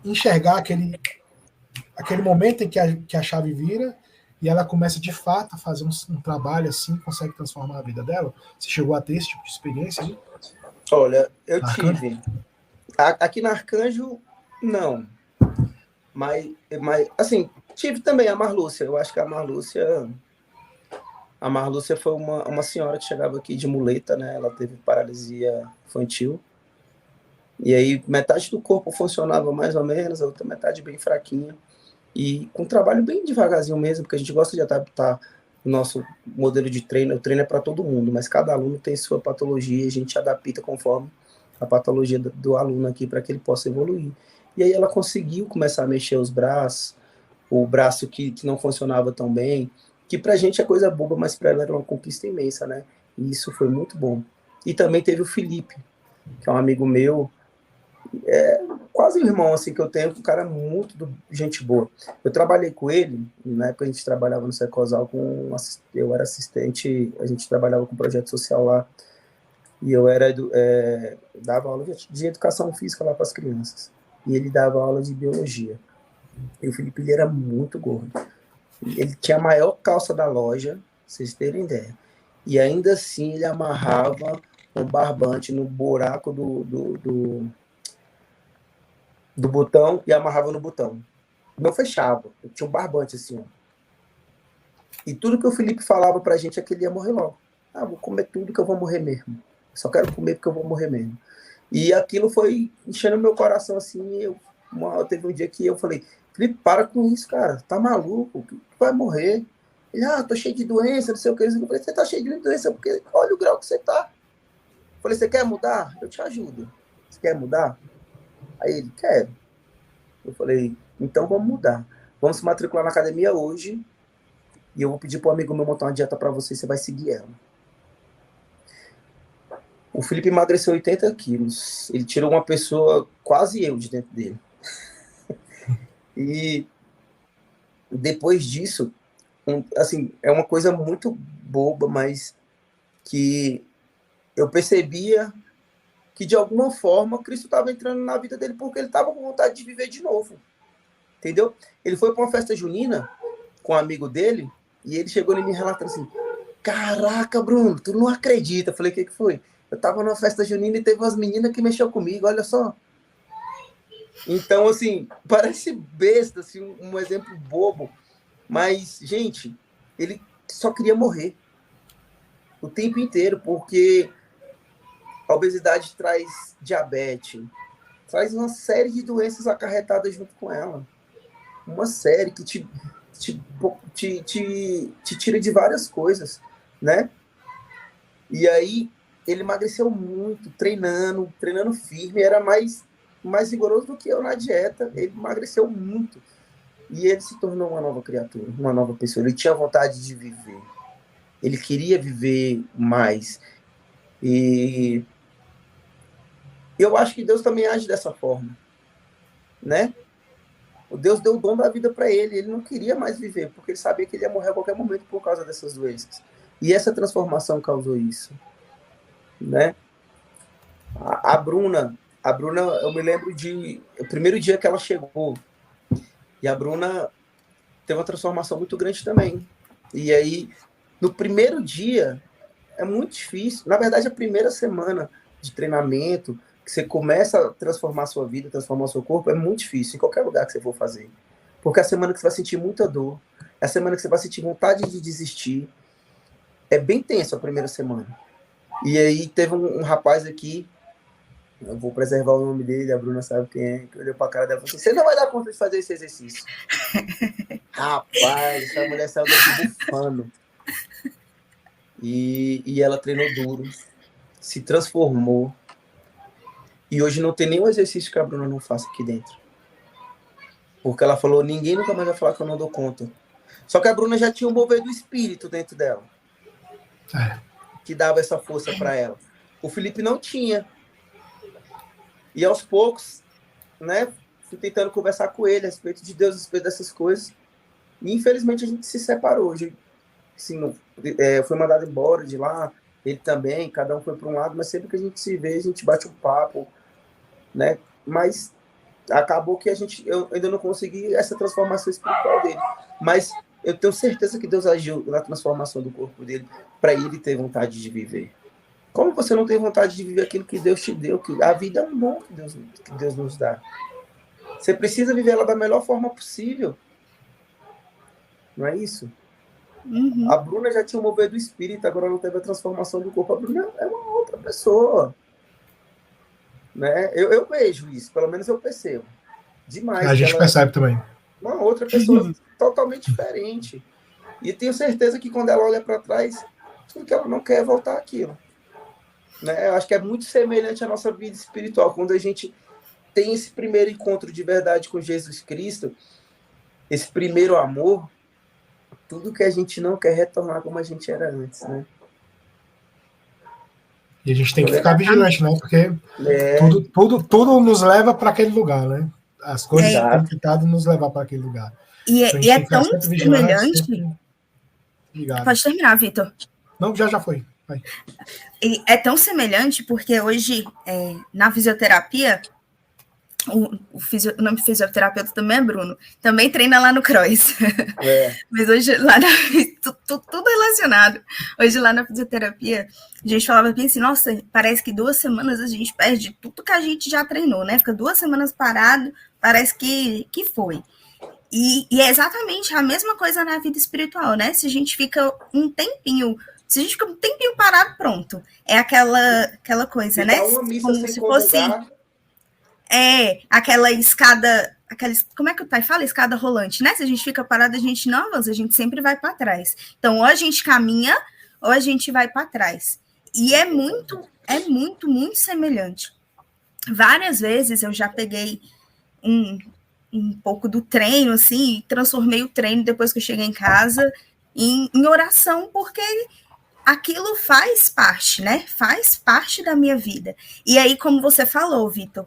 enxergar aquele momento em que a chave vira e ela começa de fato a fazer um trabalho assim, consegue transformar a vida dela? Você chegou a ter esse tipo de experiência? Hein? Olha, eu tive. Aqui na Arcanjo, não. Mas assim, tive também a Marlúcia. Eu acho que a Marlúcia foi uma senhora que chegava aqui de muleta, né? Ela teve paralisia infantil. E aí metade do corpo funcionava mais ou menos, a outra metade bem fraquinha. E com trabalho bem devagarzinho mesmo, porque a gente gosta de adaptar o nosso modelo de treino. O treino é para todo mundo, mas cada aluno tem sua patologia e a gente adapta conforme a patologia do aluno aqui para que ele possa evoluir. E aí ela conseguiu começar a mexer os braços, o braço que não funcionava tão bem, que pra gente é coisa boba, mas para ela era uma conquista imensa, né? E isso foi muito bom. E também teve o Felipe, que é um amigo meu, quase um irmão assim que eu tenho, um cara muito gente boa. Eu trabalhei com ele, na época a gente trabalhava no Secosal, eu era assistente, a gente trabalhava com projeto social lá, e eu dava aula de educação física lá para as crianças. E ele dava aula de biologia. E o Felipe, ele era muito gordo. Ele tinha a maior calça da loja, pra vocês terem ideia. E ainda assim ele amarrava um barbante no buraco do botão e amarrava no botão. Não fechava. Eu tinha um barbante assim, ó. E tudo que o Felipe falava pra gente é que ele ia morrer logo. Vou comer tudo que eu vou morrer mesmo. Só quero comer porque eu vou morrer mesmo. E aquilo foi enchendo meu coração assim. Teve um dia que eu falei, Felipe, para com isso, cara. Tá maluco? Vai morrer. Ele, tô cheio de doença, não sei o que. Eu falei, você tá cheio de doença porque olha o grau que você tá. Eu falei, você quer mudar? Eu te ajudo. Você quer mudar? Aí ele, quero. Eu falei, então vamos mudar. Vamos se matricular na academia hoje e eu vou pedir pro amigo meu montar uma dieta pra você e você vai seguir ela. O Felipe emagreceu 80 quilos. Ele tirou uma pessoa, quase eu, de dentro dele. E depois disso, assim, é uma coisa muito boba, mas que eu percebia que, de alguma forma, Cristo estava entrando na vida dele porque ele estava com vontade de viver de novo. Entendeu? Ele foi para uma festa junina com um amigo dele e ele chegou em mim relatando assim: caraca, Bruno, tu não acredita. Eu falei: o que foi? Eu estava numa festa junina e teve umas meninas que mexeu comigo, olha só. Então, assim, parece besta, assim, um exemplo bobo, mas, gente, ele só queria morrer o tempo inteiro, porque a obesidade traz diabetes, traz uma série de doenças acarretadas junto com ela. Uma série que te tira de várias coisas, né? E aí, ele emagreceu muito, treinando firme, era mais rigoroso do que eu na dieta, ele emagreceu muito. E ele se tornou uma nova criatura, uma nova pessoa. Ele tinha vontade de viver. Ele queria viver mais. E eu acho que Deus também age dessa forma, né? O Deus deu o dom da vida para ele. Ele não queria mais viver, porque ele sabia que ele ia morrer a qualquer momento por causa dessas doenças. E essa transformação causou isso, né? A Bruna, eu me lembro o primeiro dia que ela chegou. E a Bruna teve uma transformação muito grande também. E aí, no primeiro dia, é muito difícil. Na verdade, a primeira semana de treinamento, que você começa a transformar a sua vida, transformar o seu corpo, é muito difícil, em qualquer lugar que você for fazer. Porque é a semana que você vai sentir muita dor, é a semana que você vai sentir vontade de desistir. É bem tenso a primeira semana. E aí, teve um rapaz aqui, eu vou preservar o nome dele, a Bruna sabe quem é, que olhou pra cara dela e falou assim: você não vai dar conta de fazer esse exercício. Rapaz, essa mulher saiu daqui bufando. E ela treinou duro, se transformou. E hoje não tem nenhum exercício que a Bruna não faça aqui dentro. Porque ela falou: ninguém nunca mais vai falar que eu não dou conta. Só que a Bruna já tinha um mover do espírito dentro dela, que dava essa força para ela. O Felipe não tinha. E aos poucos, né, fui tentando conversar com ele a respeito de Deus, a respeito dessas coisas. E infelizmente a gente se separou. Hoje, assim, foi mandado embora de lá, ele também, cada um foi para um lado, mas sempre que a gente se vê, a gente bate um papo, né? Mas acabou que eu ainda não consegui essa transformação espiritual dele. Mas eu tenho certeza que Deus agiu na transformação do corpo dele para ele ter vontade de viver. Como você não tem vontade de viver aquilo que Deus te deu? Que a vida é um dom que Deus nos dá. Você precisa viver ela da melhor forma possível. Não é isso? Uhum. A Bruna já tinha o mover do espírito, agora não teve a transformação do corpo. A Bruna é uma outra pessoa. Né? Eu vejo isso, pelo menos eu percebo. Demais. A gente percebe também. Uma outra pessoa totalmente diferente. E tenho certeza que quando ela olha para trás, tudo que ela não quer é voltar àquilo. Né? Eu acho que é muito semelhante à nossa vida espiritual. Quando a gente tem esse primeiro encontro de verdade com Jesus Cristo, esse primeiro amor, tudo que a gente não quer retornar como a gente era antes, né? E a gente tem que ficar vigilante, né? Porque tudo nos leva para aquele lugar, né? As coisas que têm tentado nos levar para aquele lugar. E é tão semelhante. Pode terminar, Vitor. Não, já foi. Vai. E é tão semelhante porque hoje, na fisioterapia, o nome fisioterapeuta também é Bruno, também treina lá no Cross. Mas hoje, lá tudo relacionado. Hoje, lá na fisioterapia, a gente falava assim, nossa, parece que 2 semanas a gente perde tudo que a gente já treinou, né? Fica 2 semanas parado, parece que foi. E é exatamente a mesma coisa na vida espiritual, né? Se a gente fica um tempinho parado, pronto. É aquela coisa, né? Como se fosse... aquela escada, como é que o pai fala? Escada rolante, né? Se a gente fica parado, a gente não avança, a gente sempre vai para trás. Então, ou a gente caminha, ou a gente vai para trás. E é muito semelhante. Várias vezes eu já peguei um pouco do treino, assim, e transformei o treino depois que eu cheguei em casa em oração, porque aquilo faz parte, né? Faz parte da minha vida. E aí, como você falou, Vitor,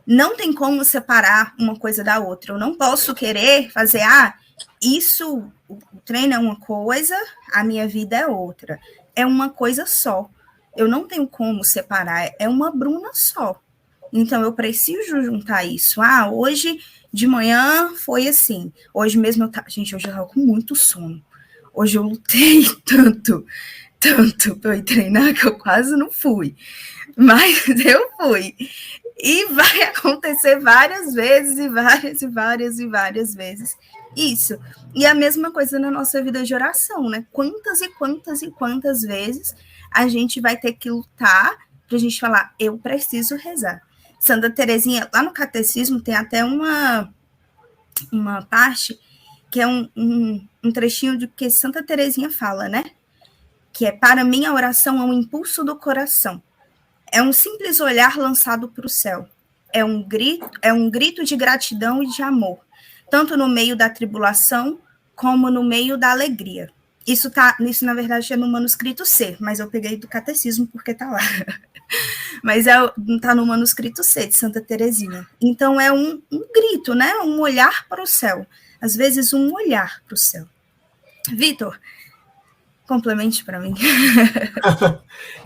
não tem como separar uma coisa da outra. Eu não posso querer fazer, isso, o treino é uma coisa, a minha vida é outra. É uma coisa só. Eu não tenho como separar, é uma Bruna só. Então, eu preciso juntar isso. Hoje de manhã foi assim. Hoje mesmo, hoje eu tava com muito sono. Hoje eu lutei tanto para ir treinar que eu quase não fui. Mas eu fui. E vai acontecer várias vezes, e várias vezes. Isso. E a mesma coisa na nossa vida de oração, né? Quantas vezes a gente vai ter que lutar para a gente falar, eu preciso rezar. Santa Teresinha, lá no Catecismo, tem até uma parte que é um trechinho do que Santa Teresinha fala, né? Que é, para mim, a oração é um impulso do coração. É um simples olhar lançado para o céu. É um grito de gratidão e de amor, tanto no meio da tribulação como no meio da alegria. Isso, na verdade, é no manuscrito C, mas eu peguei do Catecismo porque está lá. Mas está no manuscrito C de Santa Teresinha. Então, é um grito, né? Um olhar para o céu. Às vezes, um olhar para o céu. Vitor, complemente para mim.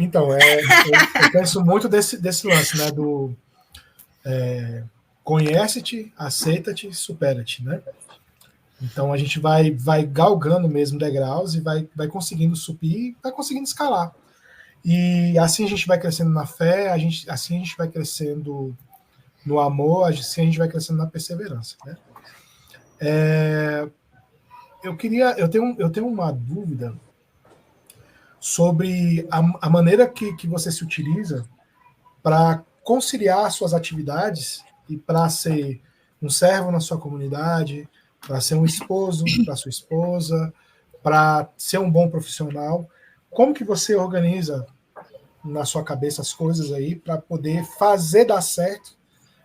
Então, eu penso muito desse lance, né? Conhece-te, aceita-te, supera-te, né? Então, a gente vai galgando mesmo degraus e vai conseguindo subir, vai conseguindo escalar. E assim a gente vai crescendo na fé, assim a gente vai crescendo no amor, assim a gente vai crescendo na perseverança, né? Eu tenho uma dúvida sobre a maneira que você se utiliza para conciliar suas atividades e para ser um servo na sua comunidade, para ser um esposo para sua esposa, para ser um bom profissional. Como que você organiza na sua cabeça as coisas aí para poder fazer dar certo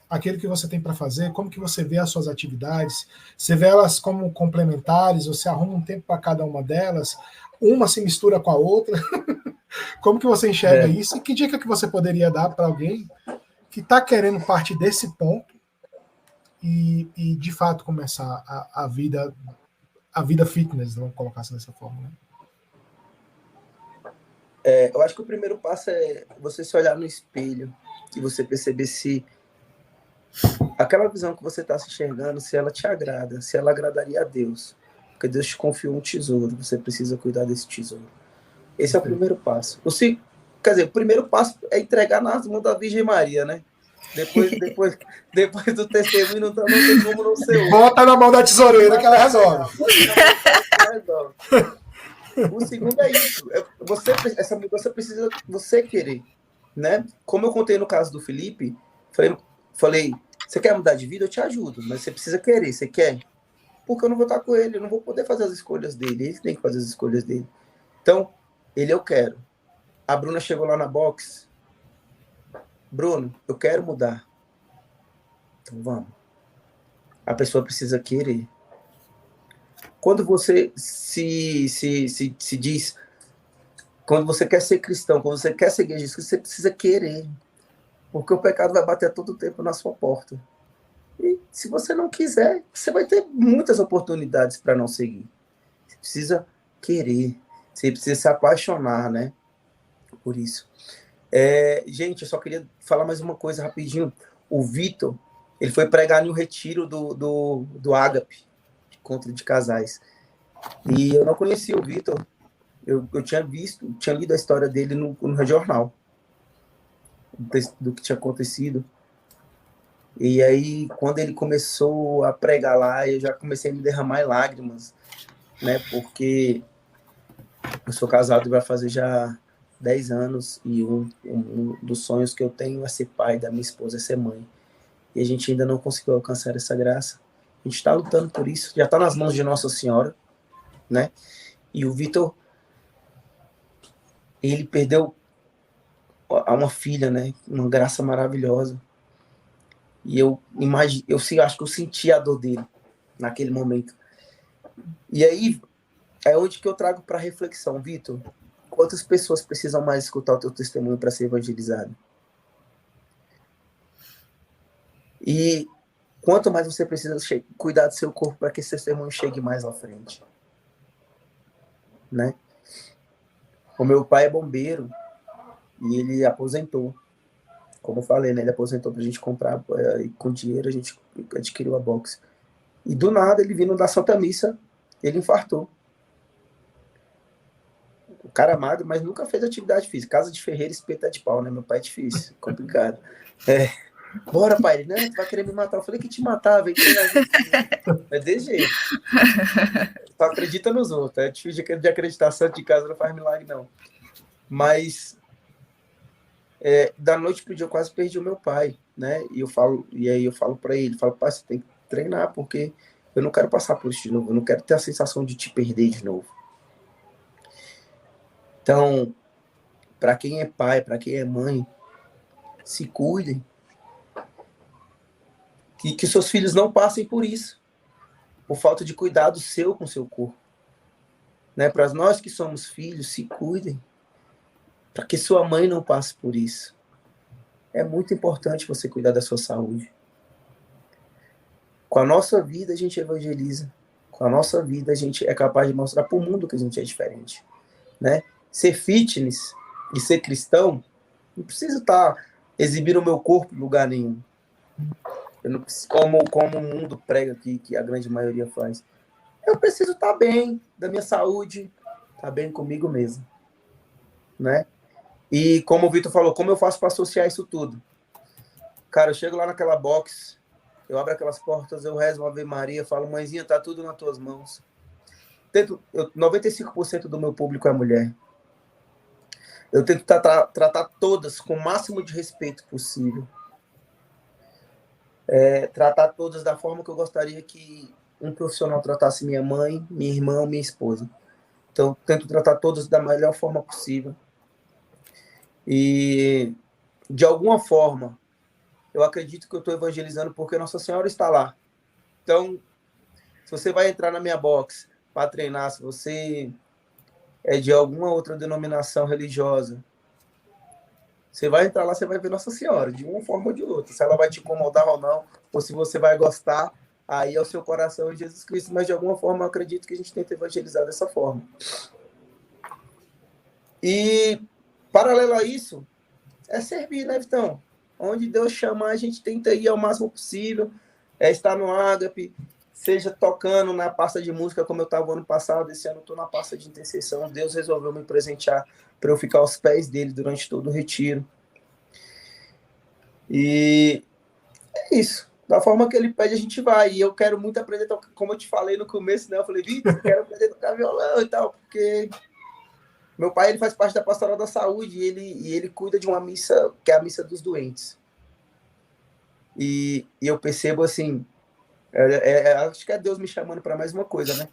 aquilo que você tem para fazer? Como que você vê as suas atividades? Você vê elas como complementares? Você arruma um tempo para cada uma delas? Uma se mistura com a outra? Como que você enxerga isso? E que dica que você poderia dar para alguém que está querendo partir desse ponto e de fato começar a vida fitness, vamos colocar assim dessa forma, né? Eu acho que o primeiro passo é você se olhar no espelho e você perceber se aquela visão que você está se enxergando, se ela te agrada, se ela agradaria a Deus. Porque Deus te confiou um tesouro, você precisa cuidar desse tesouro. Esse é o primeiro passo. O primeiro passo é entregar nas mãos da Virgem Maria, né? Depois do testemunho, não tem como não ser outro. Bota na mão da tesoureira que ela resolve. O segundo é isso. Essa mudança precisa você querer, né? Como eu contei no caso do Felipe, falei, você quer mudar de vida? Eu te ajudo, mas você precisa querer. Você quer? Porque eu não vou estar com ele, eu não vou poder fazer as escolhas dele. Ele tem que fazer as escolhas dele. Então, eu quero. A Bruna chegou lá na box. Bruno, eu quero mudar. Então, vamos. A pessoa precisa querer. Quando você se diz, quando você quer ser cristão, quando você quer seguir Jesus, você precisa querer. Porque o pecado vai bater todo o tempo na sua porta. E se você não quiser, você vai ter muitas oportunidades para não seguir. Você precisa querer. Você precisa se apaixonar, né? Por isso. Gente, eu só queria falar mais uma coisa rapidinho. O Vitor, ele foi pregar no retiro do Ágape, encontro de casais. E eu não conhecia o Vitor. Eu tinha lido a história dele no jornal, do que tinha acontecido. E aí, quando ele começou a pregar lá, eu já comecei a me derramar em lágrimas, né? Porque eu sou casado e vai fazer já 10 anos e um dos sonhos que eu tenho é ser pai, da minha esposa é ser mãe. E a gente ainda não conseguiu alcançar essa graça. A gente está lutando por isso, já está nas mãos de Nossa Senhora, né? E o Vitor, ele perdeu uma filha, né? Uma graça maravilhosa. E acho que eu senti a dor dele naquele momento. E aí é onde que eu trago para reflexão, Vitor. Quantas pessoas precisam mais escutar o teu testemunho para ser evangelizado? E quanto mais você precisa cuidar do seu corpo para que esse testemunho chegue mais à frente, né? O meu pai é bombeiro e ele aposentou. Como eu falei, né? Ele aposentou pra gente comprar, e com dinheiro a gente adquiriu a box. E do nada, ele vindo da Santa Missa, ele infartou. O cara é magro, mas nunca fez atividade física. Casa de ferreiro, espeta de pau, né? Meu pai é difícil, complicado. Bora, pai. Ele, não, tu vai querer me matar. Eu falei que te matar, vem treinar junto. É desse jeito. Só acredita nos outros. É difícil de acreditar. Santo de casa não faz milagre, não. Mas da noite pro dia eu quase perdi o meu pai, né? E aí eu falo para ele, pai, você tem que treinar, porque eu não quero passar por isso de novo. Eu não quero ter a sensação de te perder de novo. Então, para quem é pai, para quem é mãe, se cuidem. Que seus filhos não passem por isso, por falta de cuidado seu com o seu corpo. Né? Para nós que somos filhos, se cuidem, para que sua mãe não passe por isso. É muito importante você cuidar da sua saúde. Com a nossa vida, a gente evangeliza. Com a nossa vida, a gente é capaz de mostrar para o mundo que a gente é diferente. Né? Ser fitness e ser cristão, não preciso exibir o meu corpo em lugar nenhum. Eu não preciso, como o mundo prega aqui, que a grande maioria faz. Eu preciso estar bem da minha saúde, estar bem comigo mesmo. Né? E como o Vitor falou, como eu faço para associar isso tudo? Cara, eu chego lá naquela box, eu abro aquelas portas, eu rezo uma Ave Maria, falo, mãezinha, tá tudo nas tuas mãos. 95% do meu público é mulher. Eu tento tratar todas com o máximo de respeito possível. Tratar todas da forma que eu gostaria que um profissional tratasse minha mãe, minha irmã, minha esposa. Então, tento tratar todas da melhor forma possível. E, de alguma forma, eu acredito que eu estou evangelizando porque Nossa Senhora está lá. Então, se você vai entrar na minha box para treinar, se você é de alguma outra denominação religiosa, você vai entrar lá, você vai ver Nossa Senhora, de uma forma ou de outra. Se ela vai te incomodar ou não, ou se você vai gostar, aí é o seu coração em Jesus Cristo. Mas, de alguma forma, eu acredito que a gente tenta evangelizar dessa forma. E, paralelo a isso, é servir, né, Vitão? Onde Deus chamar, a gente tenta ir ao máximo possível. Estar no Ágape, seja tocando na pasta de música, como eu estava ano passado. Esse ano eu estou na pasta de intercessão. Deus resolveu me presentear para eu ficar aos pés dele durante todo o retiro. E é isso. Da forma que ele pede, a gente vai. E eu quero muito aprender a tocar, como eu te falei no começo, né? Eu falei, Vitor, eu quero aprender a tocar violão e tal, porque meu pai, ele faz parte da Pastoral da Saúde e ele cuida de uma missa, que é a missa dos doentes. E eu percebo, assim, acho que é Deus me chamando para mais uma coisa, né?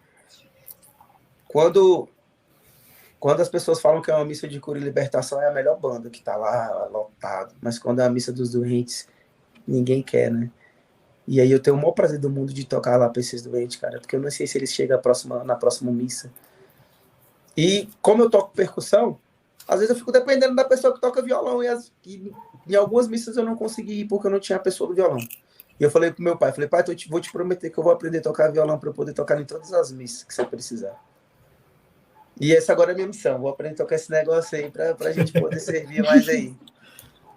Quando as pessoas falam que é uma missa de cura e libertação, é a melhor banda que tá lá, lotado. Mas quando é a missa dos doentes, ninguém quer, né? E aí eu tenho o maior prazer do mundo de tocar lá para esses doentes, cara, porque eu não sei se eles chegam na próxima missa. E como eu toco percussão, às vezes eu fico dependendo da pessoa que toca violão. E em algumas missas eu não consegui ir porque eu não tinha a pessoa do violão. E eu falei pro meu pai, pai, vou te prometer que eu vou aprender a tocar violão para eu poder tocar em todas as missas que você precisar. E essa agora é a minha missão. Vou aprender a tocar esse negócio aí pra gente poder servir mais aí.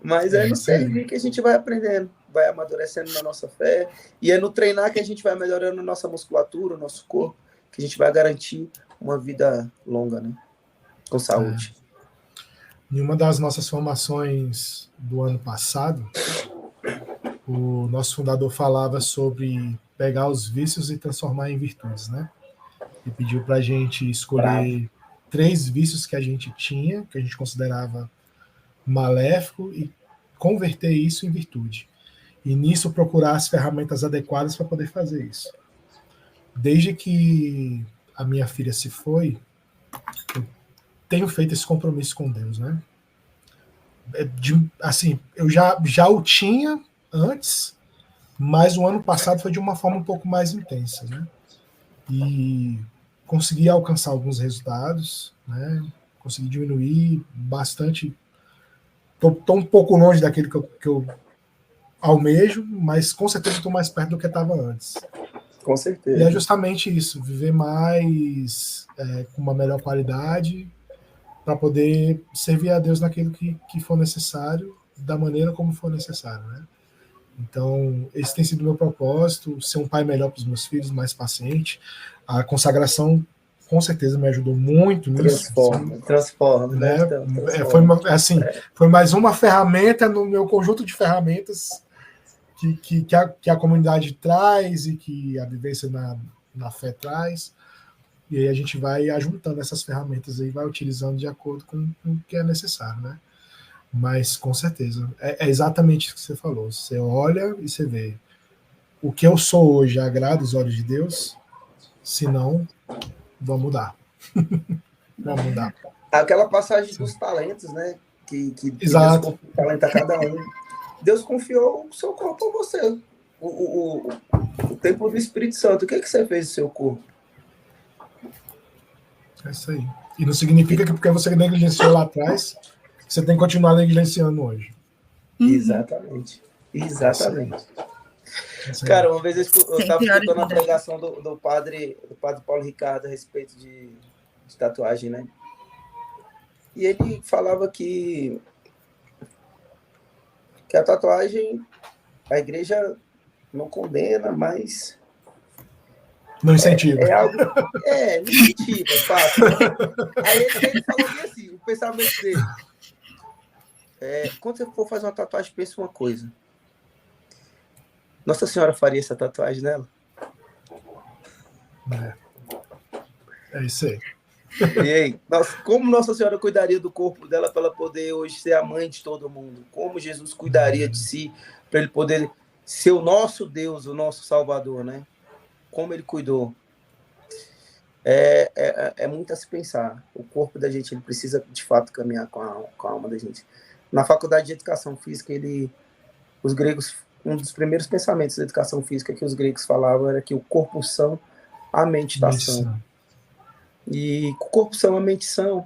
Mas é no servir que a gente vai aprendendo, vai amadurecendo na nossa fé. E é no treinar que a gente vai melhorando nossa musculatura, o nosso corpo, que a gente vai garantir uma vida longa, né? Com saúde. Em uma das nossas formações do ano passado, o nosso fundador falava sobre pegar os vícios e transformar em virtudes, né? E pediu para a gente escolher 3 vícios que a gente tinha, que a gente considerava maléfico, e converter isso em virtude. E nisso procurar as ferramentas adequadas para poder fazer isso. Desde que a minha filha se foi, eu tenho feito esse compromisso com Deus, né? Assim, eu já o tinha antes, mas o ano passado foi de uma forma um pouco mais intensa, né? E consegui alcançar alguns resultados, né? Consegui diminuir bastante. Estou um pouco longe daquele que eu almejo, mas com certeza estou mais perto do que estava antes. Com certeza. E é justamente isso, viver mais com uma melhor qualidade para poder servir a Deus naquilo que for necessário, da maneira como for necessário, né? Então, esse tem sido o meu propósito, ser um pai melhor para os meus filhos, mais paciente. A consagração, com certeza, me ajudou muito nisso. Transforma, né? Transforma. Foi mais uma ferramenta no meu conjunto de ferramentas que a comunidade traz e que a vivência na fé traz. E aí a gente vai ajuntando essas ferramentas aí, vai utilizando de acordo com o que é necessário, né? Mas, com certeza, é exatamente isso que você falou. Você olha e você vê o que eu sou hoje agrada os olhos de Deus, se não, vamos mudar. Vamos mudar. Aquela passagem dos talentos, né? Que Exato. Deus confia talento a cada um. Deus confiou o seu corpo a você. O templo do Espírito Santo. O que você fez do seu corpo? É isso aí. E não significa que porque você negligenciou lá atrás, você tem que continuar negligenciando hoje. Exatamente. Cara, uma vez eu estava escutando a pregação do padre Paulo Ricardo a respeito de tatuagem, né? E ele falava que a tatuagem, a igreja não condena, mas não incentiva. Não incentiva, fácil. Aí ele falou assim, o pensamento dele. Quando você for fazer uma tatuagem, pense uma coisa. Nossa Senhora faria essa tatuagem nela? É isso aí. E aí, como Nossa Senhora cuidaria do corpo dela para ela poder hoje ser a mãe de todo mundo? Como Jesus cuidaria de si para ele poder ser o nosso Deus, o nosso Salvador, né? Como ele cuidou? É muito a se pensar. O corpo da gente ele precisa, de fato, caminhar com a alma da gente. Na faculdade de Educação Física, os gregos, um dos primeiros pensamentos da Educação Física que os gregos falavam era que o corpo são, a mente está são. E com o corpo são, a mente são,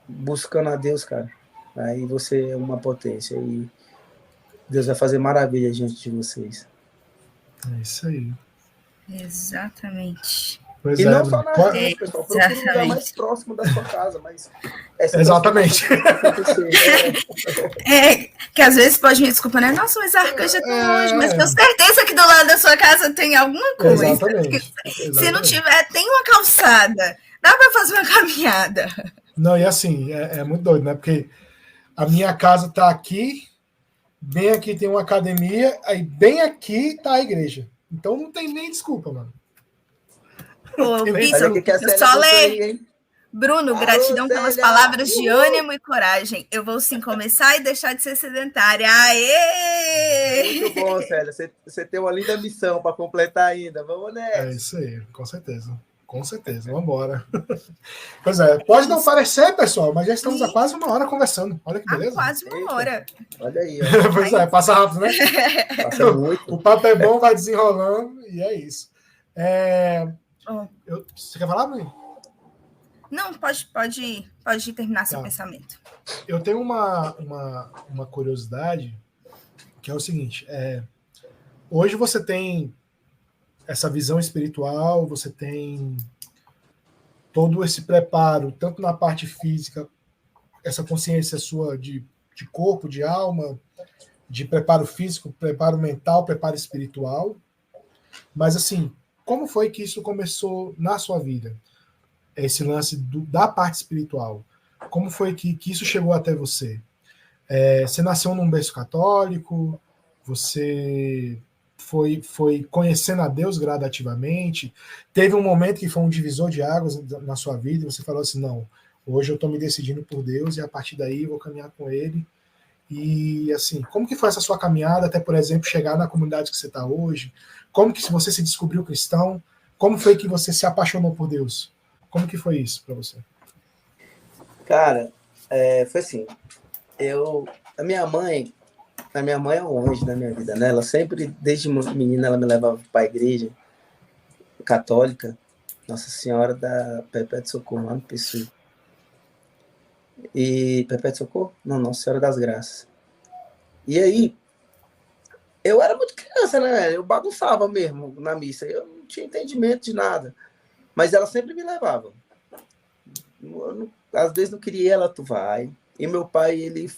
buscando a Deus, cara. Aí você é uma potência e Deus vai fazer maravilha diante de vocês. É isso aí. Exatamente. Pois e não só na rua, pessoal. Procura um lugar mais próximo da sua casa, mas... Exatamente. Que às vezes pode me desculpar, né? Nossa, mas a Arcanja tá longe, mas tenho certeza que do lado da sua casa tem alguma coisa. Exatamente. Se não tiver, tem uma calçada. Dá para fazer uma caminhada. Não, e assim, é muito doido, né? Porque a minha casa tá aqui, bem aqui tem uma academia, aí bem aqui tá a igreja. Então não tem nem desculpa, mano. Eu só ler. Bruno, gratidão pelas palavras de ânimo e coragem. Eu vou sim começar e deixar de ser sedentária. Aê! Muito bom, Célia. Você tem uma linda missão para completar ainda. Vamos nessa. É isso aí, com certeza. Com certeza, vamos embora. Pois é, pode não parecer, pessoal, mas já estamos há quase uma hora conversando. Olha que beleza. Quase uma hora. Olha aí. Pois é, passa rápido, né? Passa muito. O papo é bom, vai desenrolando e é isso. Você quer falar, Bruno? Não, pode terminar seu pensamento. Eu tenho uma curiosidade, que é o seguinte, hoje você tem essa visão espiritual, você tem todo esse preparo, tanto na parte física, essa consciência sua de corpo, de alma, de preparo físico, preparo mental, preparo espiritual, mas assim, como foi que isso começou na sua vida? Esse lance da parte espiritual. Como foi que isso chegou até você? Você nasceu num berço católico? Você foi conhecendo a Deus gradativamente? Teve um momento que foi um divisor de águas na sua vida e você falou assim, não, hoje eu estou me decidindo por Deus e a partir daí eu vou caminhar com Ele. E assim, como que foi essa sua caminhada até, por exemplo, chegar na comunidade que você está hoje? Como que você se descobriu cristão? Como foi que você se apaixonou por Deus? Como que foi isso para você? Cara, foi assim. A minha mãe é um anjo da minha vida, né? Ela sempre, desde menina, ela me levava para a igreja católica, Nossa Senhora da Perpétua Socorro, lá no Pessoa. E Perpétua Socorro? Não, Nossa Senhora das Graças. E aí, eu era muito criança, né? Eu bagunçava mesmo na missa. Eu não tinha entendimento de nada. Mas ela sempre me levava. Às vezes não queria ela, tu vai. E meu pai, ele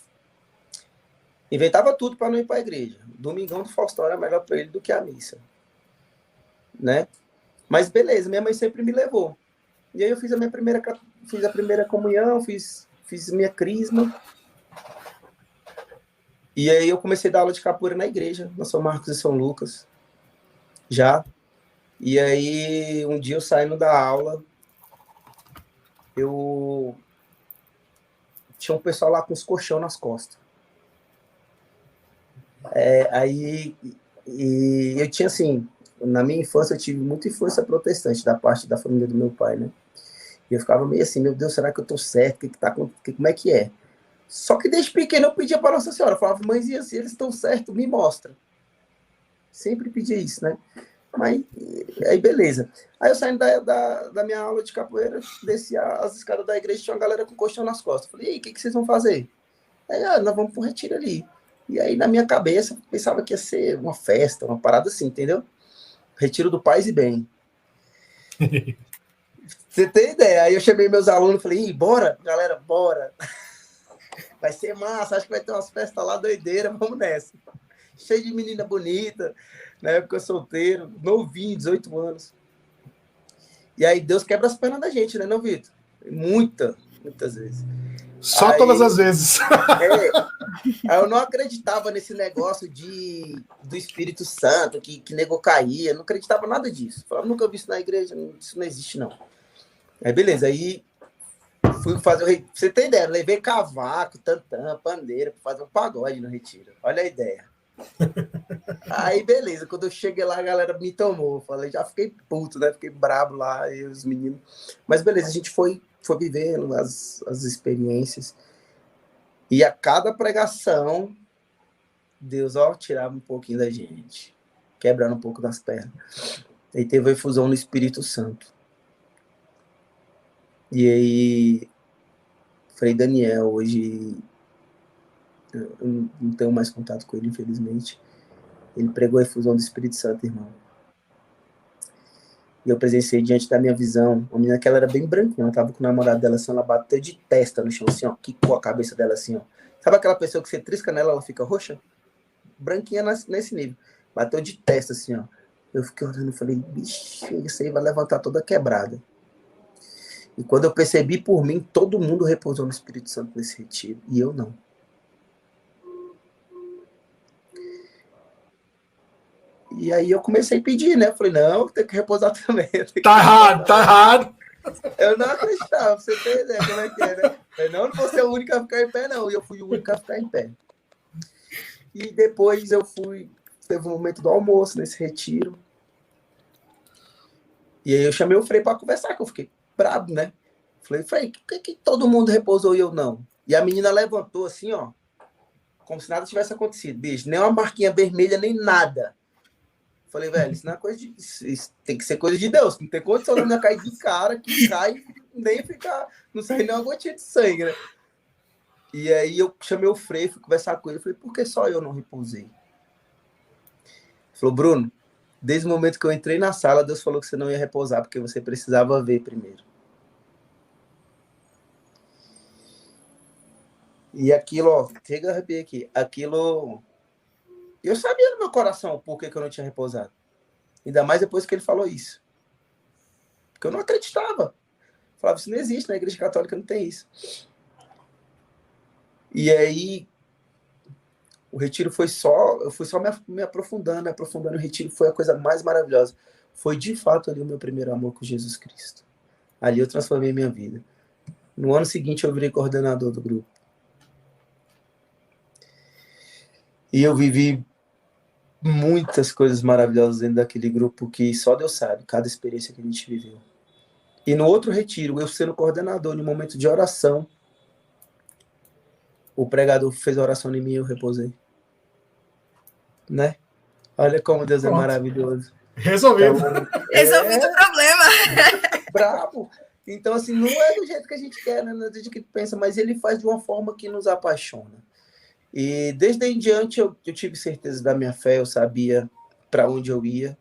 inventava tudo para não ir para a igreja. Domingão do Faustão era melhor para ele do que a missa, né? Mas beleza, minha mãe sempre me levou. E aí eu fiz a primeira comunhão, fiz minha crisma. E aí eu comecei a dar aula de capoeira na igreja, na São Marcos e São Lucas, já. E aí um dia eu saindo da aula, tinha um pessoal lá com os colchão nas costas. Aí eu tinha assim, na minha infância eu tive muita influência protestante da parte da família do meu pai, né? E eu ficava meio assim, meu Deus, será que eu tô certo? Como é que é? Só que desde pequeno eu pedia para Nossa Senhora, eu falava, mãezinha, se eles estão certos, me mostra. Sempre pedia isso, né? Mas aí beleza. Aí eu saindo da minha aula de capoeira, desci as escadas da igreja, tinha uma galera com colchão nas costas. Falei, e aí, o que vocês vão fazer? Aí, nós vamos pro retiro ali. E aí, na minha cabeça, eu pensava que ia ser uma festa, uma parada assim, entendeu? Retiro do Paz e Bem. Você tem ideia? Aí eu chamei meus alunos e falei, bora, galera, bora. Vai ser massa, acho que vai ter umas festas lá doideiras, vamos nessa. Cheio de menina bonita, na época solteiro, novinho, 18 anos. E aí Deus quebra as pernas da gente, né, não, Vitor? Muitas vezes. Só aí, todas as vezes. Aí eu não acreditava nesse negócio do Espírito Santo, que nego caía, não acreditava nada disso. Falava, nunca vi isso na igreja, isso não existe, não. Aí beleza, aí fui fazer você tem ideia, levei cavaco, tantã, pandeira, para fazer um pagode no retiro. Olha a ideia. Aí beleza, quando eu cheguei lá, a galera me tomou. Falei, já fiquei puto, né? Fiquei brabo lá, e os meninos. Mas beleza, a gente foi vivendo as experiências. E a cada pregação, Deus, tirava um pouquinho da gente, quebrando um pouco das pernas. Aí teve a efusão no Espírito Santo. E aí, Frei Daniel, hoje eu não tenho mais contato com ele, infelizmente. Ele pregou a efusão do Espírito Santo, irmão. E eu presenciei diante da minha visão, uma menina que ela era bem branquinha, ela tava com o namorado dela assim, ela bateu de testa no chão, assim, ó, quicou a cabeça dela assim, ó. Sabe aquela pessoa que você trisca nela, ela fica roxa? Branquinha nesse nível. Bateu de testa, assim, ó. Eu fiquei olhando e falei, bicho, isso aí vai levantar toda quebrada. E quando eu percebi por mim, todo mundo repousou no Espírito Santo nesse retiro, e eu não. E aí eu comecei a pedir, né? Eu falei, não, tem que repousar também. Tá errado. Eu não acreditava, você tem ideia como é que é, né? Eu não vou ser o único a ficar em pé, não. E eu fui o único a ficar em pé. E depois teve um momento do almoço nesse retiro. E aí eu chamei o Frei para conversar, que eu fiquei brabo, né? Falei, Frei, por que todo mundo repousou e eu não? E a menina levantou assim, ó, como se nada tivesse acontecido, bicho. Nem uma marquinha vermelha, nem nada. Falei, velho, isso não é coisa de... Isso tem que ser coisa de Deus. Não tem condição da minha cair de cara, que cai, nem ficar... Não sai nem uma gotinha de sangue, né? E aí eu chamei o Frei, fui conversar com ele. Falei, por que só eu não repousei? Ele falou, Bruno, desde o momento que eu entrei na sala, Deus falou que você não ia repousar, porque você precisava ver primeiro. E aquilo, ó, chega a arrepiar aqui. Aquilo... Eu sabia no meu coração por que eu não tinha repousado. Ainda mais depois que ele falou isso. Porque eu não acreditava. Eu falava, isso não existe, na Igreja Católica não tem isso. E aí, o retiro foi só... Eu fui só me aprofundando. O retiro foi a coisa mais maravilhosa. Foi, de fato, ali o meu primeiro amor com Jesus Cristo. Ali eu transformei minha vida. No ano seguinte, eu virei coordenador do grupo. E eu vivi muitas coisas maravilhosas dentro daquele grupo que só Deus sabe, cada experiência que a gente viveu. E no outro retiro, eu sendo coordenador, no momento de oração, o pregador fez a oração em mim e eu repousei. Né? Olha como Deus é maravilhoso. Resolvido. Então, resolvido o problema. Bravo. Então, assim, não é do jeito que a gente quer, né? Não é do jeito que a gente pensa, mas ele faz de uma forma que nos apaixona. E desde aí em diante eu tive certeza da minha fé, eu sabia para onde eu ia.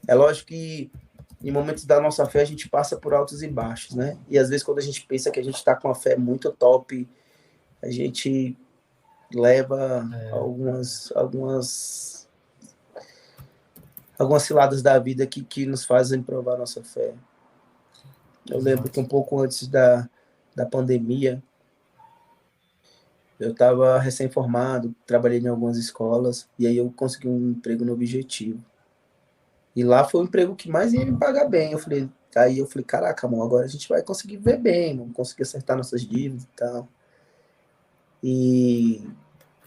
É lógico que em momentos da nossa fé a gente passa por altos e baixos, né? E às vezes quando a gente pensa que a gente está com uma fé muito top, a gente leva algumas ciladas da vida que nos fazem provar nossa fé. Eu lembro que um pouco antes da pandemia, eu estava recém-formado, trabalhei em algumas escolas, e aí eu consegui um emprego no Objetivo. E lá foi o emprego que mais ia me pagar bem. Aí eu falei, caraca, amor, agora a gente vai conseguir viver bem, vamos conseguir acertar nossas dívidas e tal. E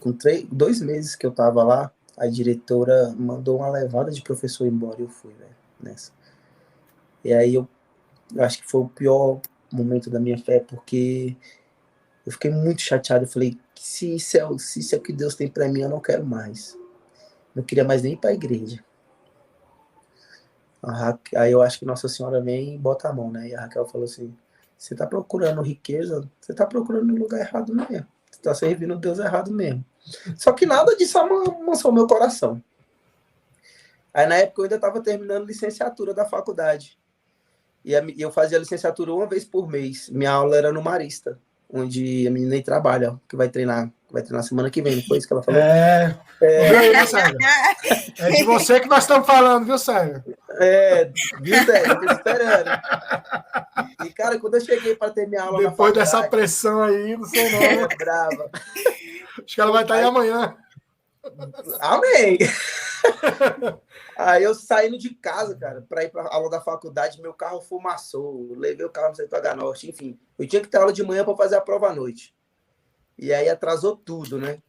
com 2 meses que eu tava lá, a diretora mandou uma levada de professor embora e eu fui, velho, nessa. E aí eu acho que foi o pior momento da minha fé, porque eu fiquei muito chateado. Eu falei, se isso é o que Deus tem pra mim, eu não quero mais. Não queria mais nem ir pra igreja. Aí eu acho que Nossa Senhora vem e bota a mão, né? E a Raquel falou assim, você tá procurando riqueza, você tá procurando no lugar errado mesmo. Você tá servindo o Deus errado mesmo. Só que nada disso amansou meu coração. Aí na época eu ainda estava terminando licenciatura da faculdade. E eu fazia licenciatura uma vez por mês. Minha aula era no Marista, onde a menina aí trabalha, que vai treinar semana que vem, não foi isso que ela falou? Viu aí, né, Sérgio? É de você que nós estamos falando, viu, Sérgio? Viu, Sérgio? Eu tô esperando. E, cara, quando eu cheguei para ter minha aula depois na faculdade... dessa pressão aí, não sei não. Brava. Acho que ela vai estar aí amanhã. Amém! Aí eu saindo de casa, cara, para ir para a aula da faculdade, meu carro fumaçou, levei o carro no centro H Norte, enfim. Eu tinha que ter aula de manhã para fazer a prova à noite. E aí atrasou tudo, né?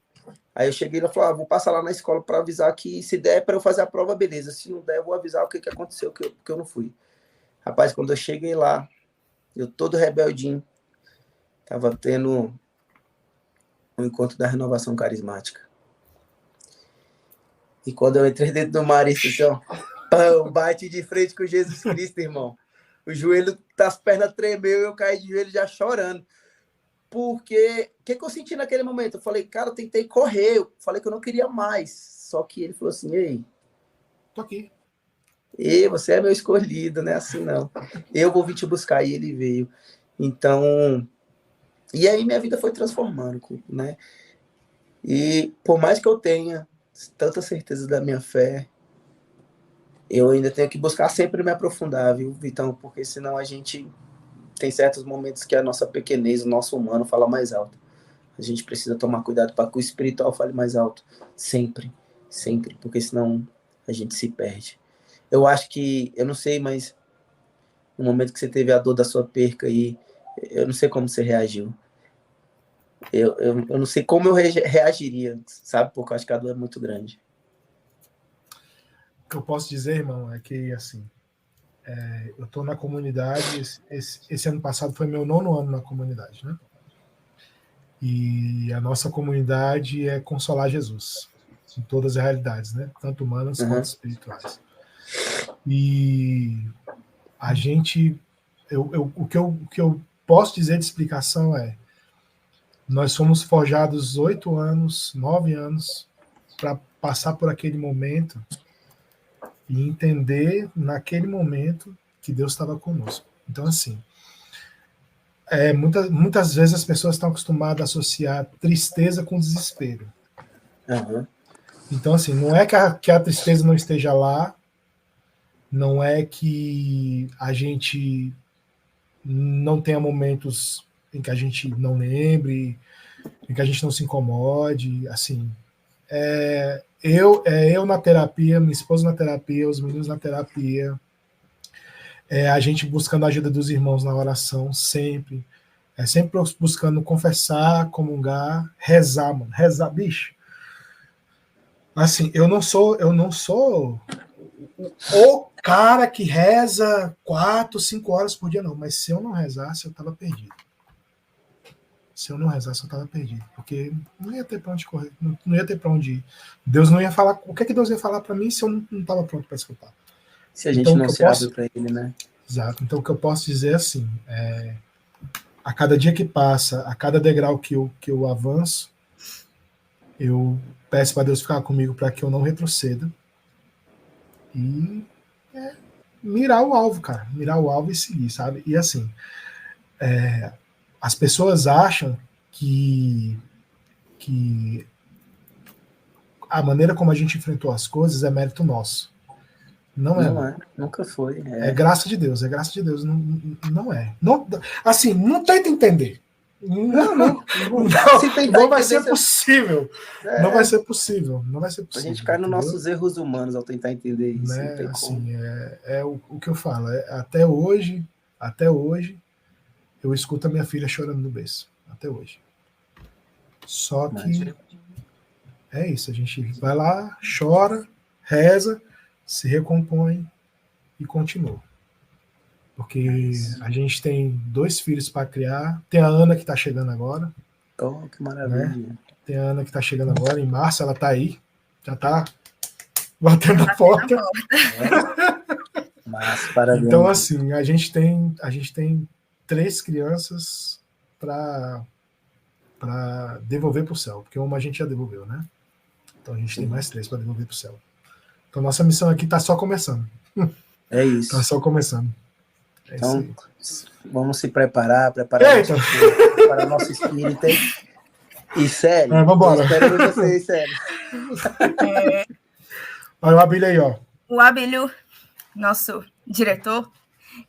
Aí eu cheguei e falei, vou passar lá na escola para avisar que se der para eu fazer a prova, beleza. Se não der, eu vou avisar o que aconteceu, porque eu não fui. Rapaz, quando eu cheguei lá, eu todo rebeldinho, tava tendo um encontro da renovação carismática. E quando eu entrei dentro do Marista, assim, ó, pão, bate de frente com Jesus Cristo, irmão. O joelho das pernas tremeu e eu caí de joelho já chorando. Porque o que eu senti naquele momento? Eu falei, cara, eu tentei correr, eu falei que eu não queria mais. Só que ele falou assim, ei, tô aqui. E você é meu escolhido, não é assim não. Eu vou vir te buscar, e ele veio. Então, e aí minha vida foi transformando, né? E por mais que eu tenha tanta certeza da minha fé, eu ainda tenho que buscar sempre me aprofundar, viu, Vitão? Porque senão a gente tem certos momentos que a nossa pequenez, o nosso humano fala mais alto. A gente precisa tomar cuidado para que o espiritual fale mais alto. Sempre, sempre, porque senão a gente se perde. Eu acho que, eu não sei, mas no momento que você teve a dor da sua perca aí, eu não sei como você reagiu. Eu não sei como eu reagiria, sabe? Porque eu acho que a dor é muito grande. O que eu posso dizer, irmão, é que, assim, eu estou na comunidade, esse ano passado foi meu 9º ano na comunidade, né? E a nossa comunidade é consolar Jesus, em todas as realidades, né? Tanto humanas quanto espirituais. E a gente, o que eu posso dizer de explicação é, nós fomos forjados 8 anos, 9 anos, para passar por aquele momento e entender naquele momento que Deus estava conosco. Então, assim, muitas vezes as pessoas estão acostumadas a associar tristeza com desespero. Uhum. Então, assim, não é que a tristeza não esteja lá, não é que a gente não tenha momentos em que a gente não lembre, em que a gente não se incomode, assim. Eu na terapia, minha esposa na terapia, os meninos na terapia, a gente buscando a ajuda dos irmãos na oração, sempre. Sempre buscando confessar, comungar, rezar, mano. Rezar, bicho. Assim, eu não sou o cara que reza 4, 5 horas por dia, não. Mas se eu não rezasse, eu tava perdido. Se eu não rezasse, eu tava perdido. Porque não ia ter pra onde correr, não ia ter pra onde ir. Deus não ia falar. O que Deus ia falar pra mim se eu não tava pronto para escutar? Se a gente então, não se abre pra ele, né? Exato. Então, o que eu posso dizer é assim, a cada dia que passa, a cada degrau que eu avanço, eu peço para Deus ficar comigo para que eu não retroceda e mirar o alvo, cara, mirar o alvo e seguir, sabe? E assim, as pessoas acham que a maneira como a gente enfrentou as coisas é mérito nosso. Não é. Nunca foi. É graça de Deus, não é. Não, assim, não tenta entender. Não vai ser possível. Não vai ser possível. A gente cai nos nossos erros humanos ao tentar entender isso. Né? Assim, o que eu falo. Até hoje, eu escuto a minha filha chorando no berço. Até hoje. Só que é isso. A gente vai lá, chora, reza, se recompõe e continua. Porque a gente tem 2 filhos para criar. Tem a Ana que está chegando agora. Oh, que maravilha. Né? Tem a Ana que está chegando agora. Em março ela está aí. Já está batendo a porta. Mas, parabéns. Então, assim, a gente tem 3 crianças para devolver para o céu. Porque uma a gente já devolveu, né? Então a gente tem mais 3 para devolver para o céu. Então nossa missão aqui está só começando. É isso. Está só começando. Então, vamos se preparar nosso espírito. E sério, vamos embora. Espero ver vocês, sério. Olha o Abílio aí, ó. O Abílio, nosso diretor,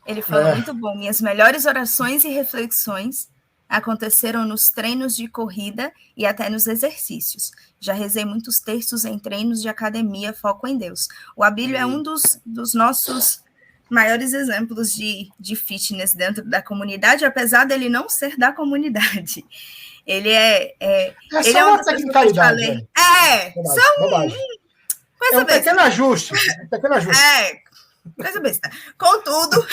ele falou muito bom. Minhas melhores orações e reflexões aconteceram nos treinos de corrida e até nos exercícios. Já rezei muitos textos em treinos de academia, foco em Deus. O Abílio é um dos nossos maiores exemplos de fitness dentro da comunidade, apesar dele não ser da comunidade. Ele ele só uma tecnicalidade. Coisa um pequeno ajuste. Coisa besta. Contudo,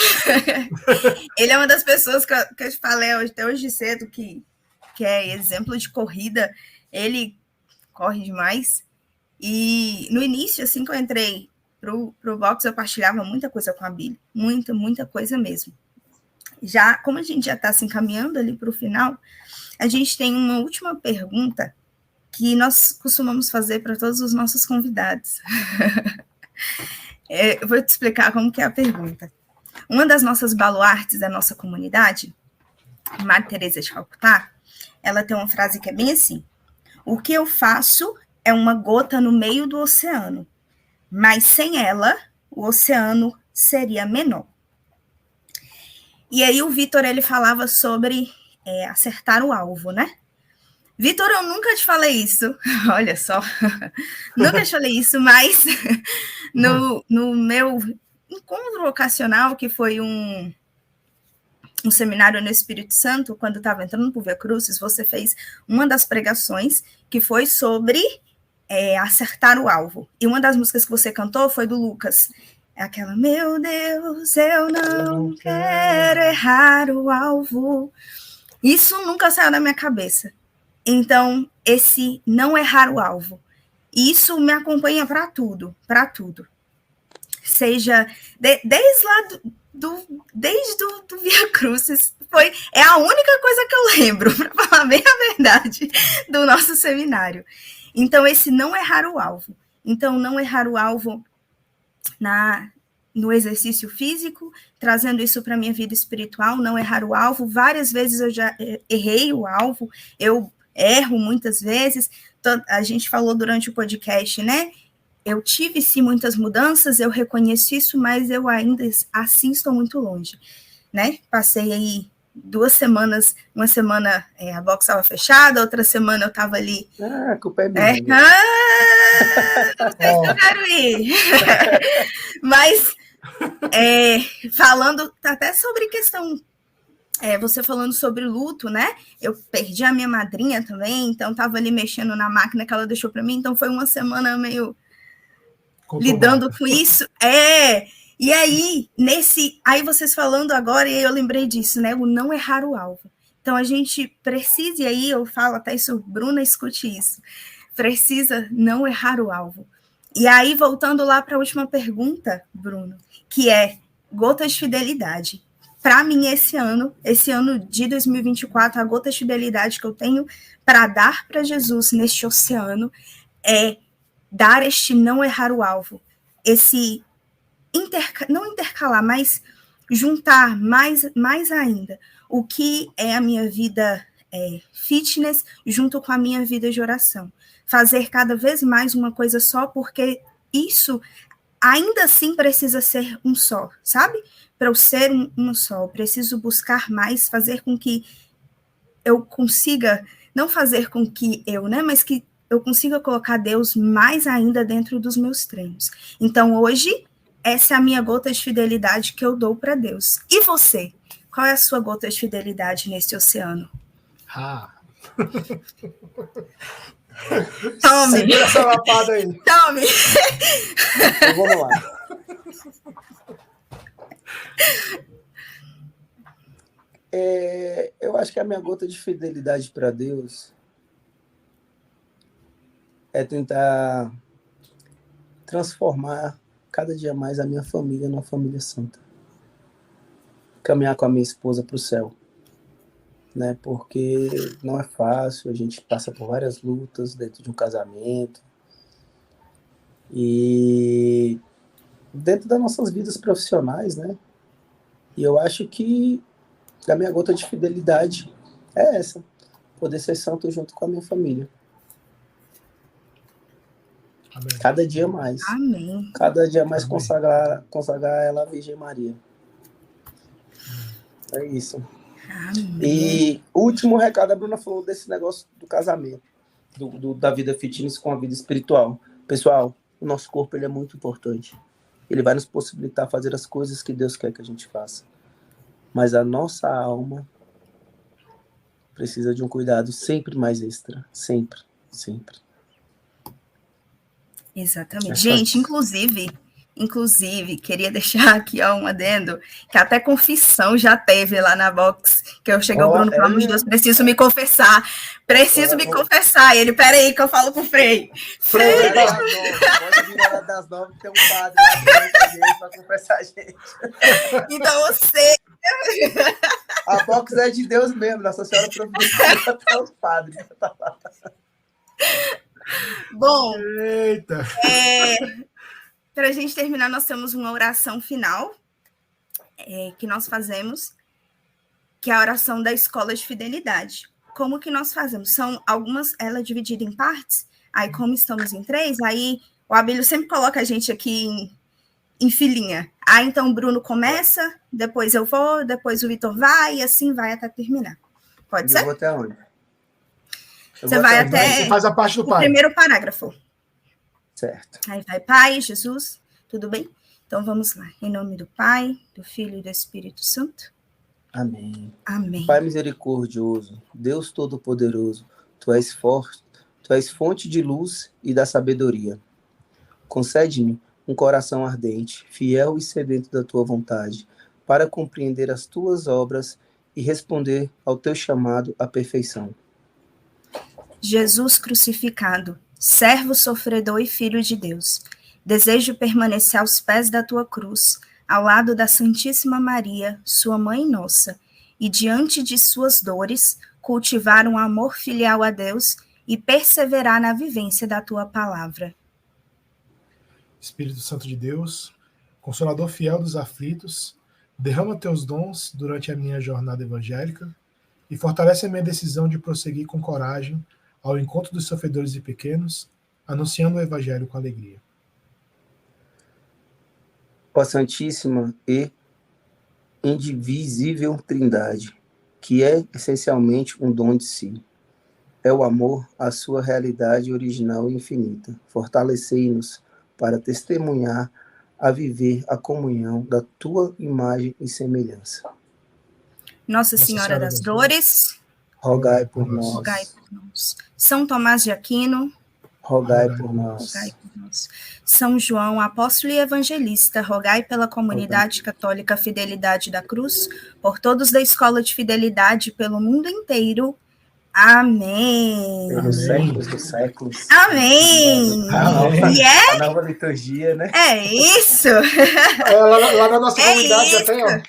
ele é uma das pessoas que eu te falei até hoje cedo, que é exemplo de corrida. Ele corre demais. E no início, assim que eu entrei pro box, eu partilhava muita coisa com a Abílio. Muita coisa mesmo. Já, como a gente já está se encaminhando ali para o final, a gente tem uma última pergunta que nós costumamos fazer para todos os nossos convidados. Eu vou te explicar como que é a pergunta. Uma das nossas baluartes da nossa comunidade, Madre Teresa de Calcutá, ela tem uma frase que é bem assim: o que eu faço é uma gota no meio do oceano, mas sem ela, o oceano seria menor. E aí o Vitor, ele falava sobre acertar o alvo, né? Vitor, eu nunca te falei isso, olha só, nunca te falei isso, mas no meu encontro vocacional, que foi um seminário no Espírito Santo, quando eu estava entrando para o Via Crucis, você fez uma das pregações que foi sobre acertar o alvo. E uma das músicas que você cantou foi do Lucas. É aquela, meu Deus, eu não quero errar o alvo. Isso nunca saiu da minha cabeça. Então, esse não errar o alvo, isso me acompanha para tudo. Seja, desde lá desde o Via Crucis, é a única coisa que eu lembro, para falar bem a verdade, do nosso seminário. Então, esse não errar o alvo. Então, não errar o alvo no exercício físico, trazendo isso para a minha vida espiritual, não errar o alvo. Várias vezes eu já errei o alvo, eu erro muitas vezes. A gente falou durante o podcast, né? Eu tive, sim, muitas mudanças, eu reconheço isso, mas eu ainda assim estou muito longe, né? Passei aí 2 semanas, uma semana a box estava fechada, outra semana eu estava ali... a culpa é minha. Não sei se eu quero ir. Mas, falando até sobre questão... você falando sobre luto, né? Eu perdi a minha madrinha também, então estava ali mexendo na máquina que ela deixou para mim, então foi uma semana meio lidando com isso. E aí, aí vocês falando agora, e aí eu lembrei disso, né? O não errar o alvo. Então a gente precisa, e aí eu falo até isso, Bruna, escute isso, precisa não errar o alvo. E aí, voltando lá para a última pergunta, Bruno, que é gotas de fidelidade. para mim, esse ano de 2024, a gota de fidelidade que eu tenho para dar para Jesus neste oceano é dar este não errar o alvo, esse não intercalar, mas juntar mais ainda o que é a minha vida fitness junto com a minha vida de oração. Fazer cada vez mais uma coisa só, porque isso ainda assim precisa ser um só, sabe? Para eu ser um só, eu preciso buscar mais, fazer com que eu consiga, não fazer com que eu, né, mas que eu consiga colocar Deus mais ainda dentro dos meus treinos. Então, hoje, essa é a minha gota de fidelidade que eu dou para Deus. E você? Qual é a sua gota de fidelidade nesse oceano? Tome. Segura essa lapada aí. Tome. Então, vamos lá. Eu acho que a minha gota de fidelidade para Deus é tentar transformar cada dia mais a minha família numa família santa. Caminhar com a minha esposa para o céu. Né? Porque não é fácil, a gente passa por várias lutas dentro de um casamento. E dentro das nossas vidas profissionais, né? E eu acho que a minha gota de fidelidade é essa. Poder ser santo junto com a minha família. Amém. Cada dia mais. Amém. Cada dia mais consagrar ela à Virgem Maria. É isso. Amém. E o último recado, a Bruna falou desse negócio do casamento, da vida fitness com a vida espiritual. Pessoal, o nosso corpo ele é muito importante. Ele vai nos possibilitar fazer as coisas que Deus quer que a gente faça. Mas a nossa alma precisa de um cuidado sempre mais extra. Sempre, sempre. Exatamente. Gente, inclusive, queria deixar aqui um adendo, que até confissão já teve lá na box, que eu cheguei ao Bruno e falamos, Deus, preciso me confessar. E ele, peraí que eu falo pro Frei. Frei! Pode vir na hora das 9, tem um padre lá para confessar a gente. Então você... A box é de Deus mesmo, Nossa Senhora providencia até os padres. Bom, eita! Para a gente terminar, nós temos uma oração final que nós fazemos, que é a oração da Escola de Fidelidade. Como que nós fazemos? São algumas, ela é dividida em partes, aí como estamos em 3, aí o Abílio sempre coloca a gente aqui em filinha. Aí então o Bruno começa, depois eu vou, depois o Vitor vai, e assim vai até terminar. Pode ser? Eu vou até onde? Você vai até você faz a parte do o primeiro parágrafo. Certo. Aí vai Pai, Jesus, tudo bem? Então vamos lá. Em nome do Pai, do Filho e do Espírito Santo. Amém. Amém. Pai misericordioso, Deus Todo-Poderoso, Tu és forte, Tu és fonte de luz e da sabedoria. Concede-me um coração ardente, fiel e sedento da Tua vontade, para compreender as Tuas obras e responder ao Teu chamado à perfeição. Jesus crucificado, servo sofredor e filho de Deus, desejo permanecer aos pés da Tua cruz, ao lado da Santíssima Maria, sua Mãe Nossa, e diante de suas dores, cultivar um amor filial a Deus e perseverar na vivência da Tua palavra. Espírito Santo de Deus, Consolador fiel dos aflitos, derrama Teus dons durante a minha jornada evangélica e fortalece a minha decisão de prosseguir com coragem ao encontro dos sofredores e pequenos, anunciando o Evangelho com alegria. Ó Santíssima e indivisível Trindade, que é essencialmente um dom de si. É o amor, a sua realidade original e infinita. Fortalecei-nos para testemunhar a viver a comunhão da Tua imagem e semelhança. Nossa Senhora das Dores, rogai por nós. Rogai por nós. São Tomás de Aquino, rogai por nós. Rogai por nós. São João, apóstolo e evangelista, rogai pela comunidade católica Fidelidade da Cruz, por todos da Escola de Fidelidade pelo mundo inteiro. Amém. Pelos séculos dos séculos. Amém. A nova liturgia, né? É isso. Lá na nossa comunidade já tem, ó.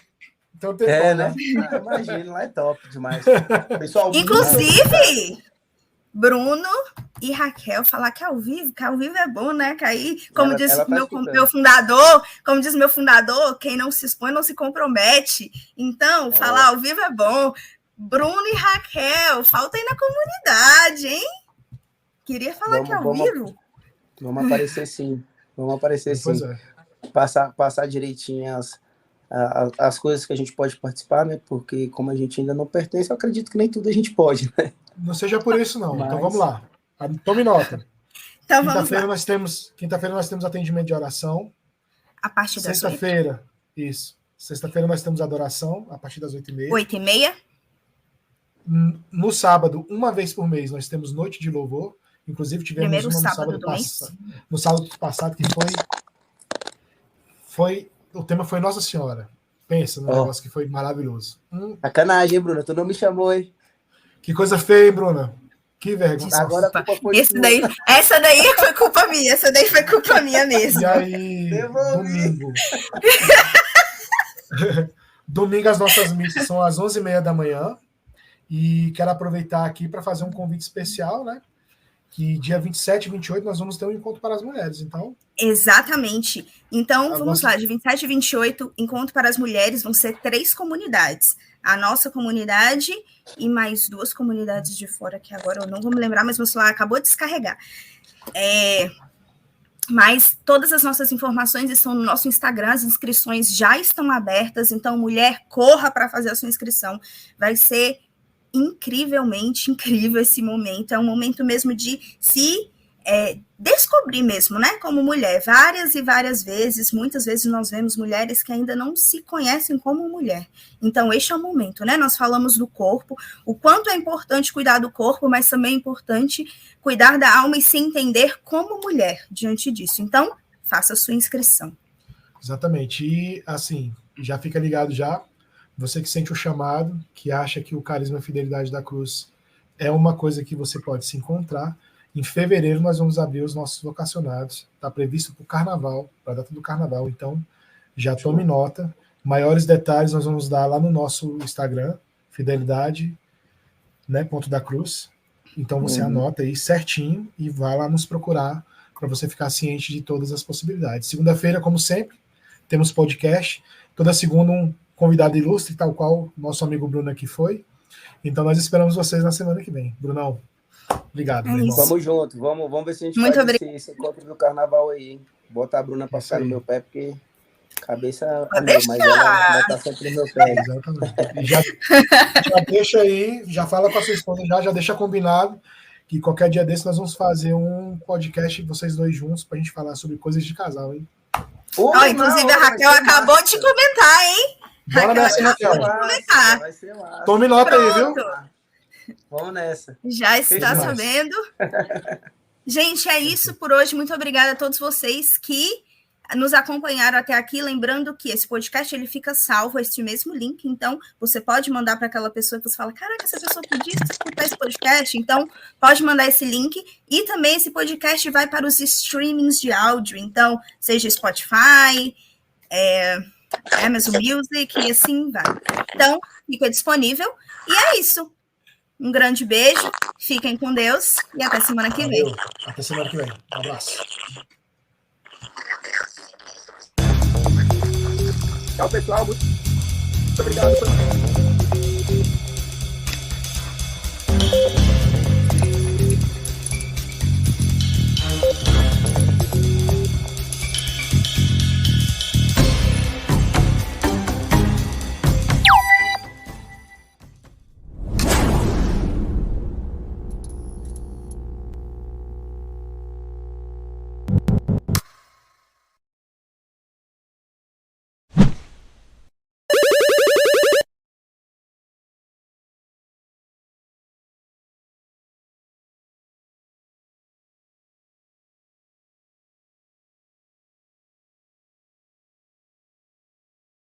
Então tem como, né? Imagina, lá é top demais. Pessoal, inclusive, Bruno e Raquel falar que ao vivo é bom, né? Que aí, como diz meu fundador, quem não se expõe não se compromete. Então, falar ao vivo é bom. Bruno e Raquel, falta aí na comunidade, hein? Queria falar que ao vivo. Vamos aparecer sim. Pois é. Passar direitinho as coisas que a gente pode participar, né? Porque como a gente ainda não pertence, eu acredito que nem tudo a gente pode, né? Não seja por isso, não. Mas... Então vamos lá. Tome nota. Então quinta-feira nós temos atendimento de oração. A partir das Sexta-feira, isso. Sexta-feira nós temos adoração, a partir das 8h30. 8h30? No sábado, uma vez por mês, nós temos noite de louvor. Inclusive, tivemos uma no sábado passado, que o tema foi Nossa Senhora. Pensa no negócio que foi maravilhoso. Sacanagem, hein, Bruna? Tu não me chamou, hein? Que coisa feia, hein, Bruna? Que vergonha. Agora a culpa foi essa daí foi culpa minha. Essa daí foi culpa minha mesmo. E aí, domingo as nossas missas são às 11h30 da manhã. E quero aproveitar aqui para fazer um convite especial, né? Que dia 27 e 28 nós vamos ter um encontro para as mulheres, então... Exatamente. Então, vamos lá, de 27 e 28, encontro para as mulheres, vão ser 3 comunidades. A nossa comunidade e mais 2 comunidades de fora, que agora eu não vou me lembrar, mas meu celular acabou de descarregar. Mas todas as nossas informações estão no nosso Instagram, as inscrições já estão abertas, então, mulher, corra para fazer a sua inscrição. Vai ser incrivelmente incrível esse momento, é um momento mesmo de se descobrir mesmo, né, como mulher, várias e várias vezes, muitas vezes nós vemos mulheres que ainda não se conhecem como mulher, então este é o momento, né, nós falamos do corpo, o quanto é importante cuidar do corpo, mas também é importante cuidar da alma e se entender como mulher diante disso, então faça a sua inscrição. Exatamente, e assim, já fica ligado já, você que sente o chamado, que acha que o carisma e a fidelidade da cruz é uma coisa que você pode se encontrar. Em fevereiro nós vamos abrir os nossos vocacionados. Está previsto para o carnaval, para a data do carnaval. Então, já tome nota. Maiores detalhes nós vamos dar lá no nosso Instagram, fidelidade, né, ponto da cruz. Então você anota aí certinho e vai lá nos procurar para você ficar ciente de todas as possibilidades. Segunda-feira, como sempre, temos podcast. Toda segunda um convidado ilustre, tal qual nosso amigo Bruno aqui foi. Então nós esperamos vocês na semana que vem. Brunão, obrigado, meu irmão. Vamos junto, vamos ver se a gente faz esse encontro do carnaval aí, hein? Bota a Bruna pra ficar no meu pé, porque cabeça é meu, mas ela vai estar sempre no meu pé. Exatamente. Já deixa aí, já fala com a sua esposa, já deixa combinado que qualquer dia desse nós vamos fazer um podcast, vocês dois juntos, pra gente falar sobre coisas de casal, hein? Inclusive a Raquel acabou de comentar, hein? Bora nessa, Raquel. Vai ser lá. Tome nota aí, viu? Vamos nessa. Já está sabendo. Gente, é isso por hoje. Muito obrigada a todos vocês que nos acompanharam até aqui. Lembrando que esse podcast ele fica salvo, este mesmo link. Então, você pode mandar para aquela pessoa que você fala, caraca, essa pessoa podia escutar esse podcast. Então, pode mandar esse link. E também esse podcast vai para os streamings de áudio. Então, seja Spotify, Amazon Music e assim vai. Então, fica disponível. E é isso. Um grande beijo. Fiquem com Deus. E até semana que vem. Até semana que vem. Um abraço. Tchau, pessoal. Muito obrigado.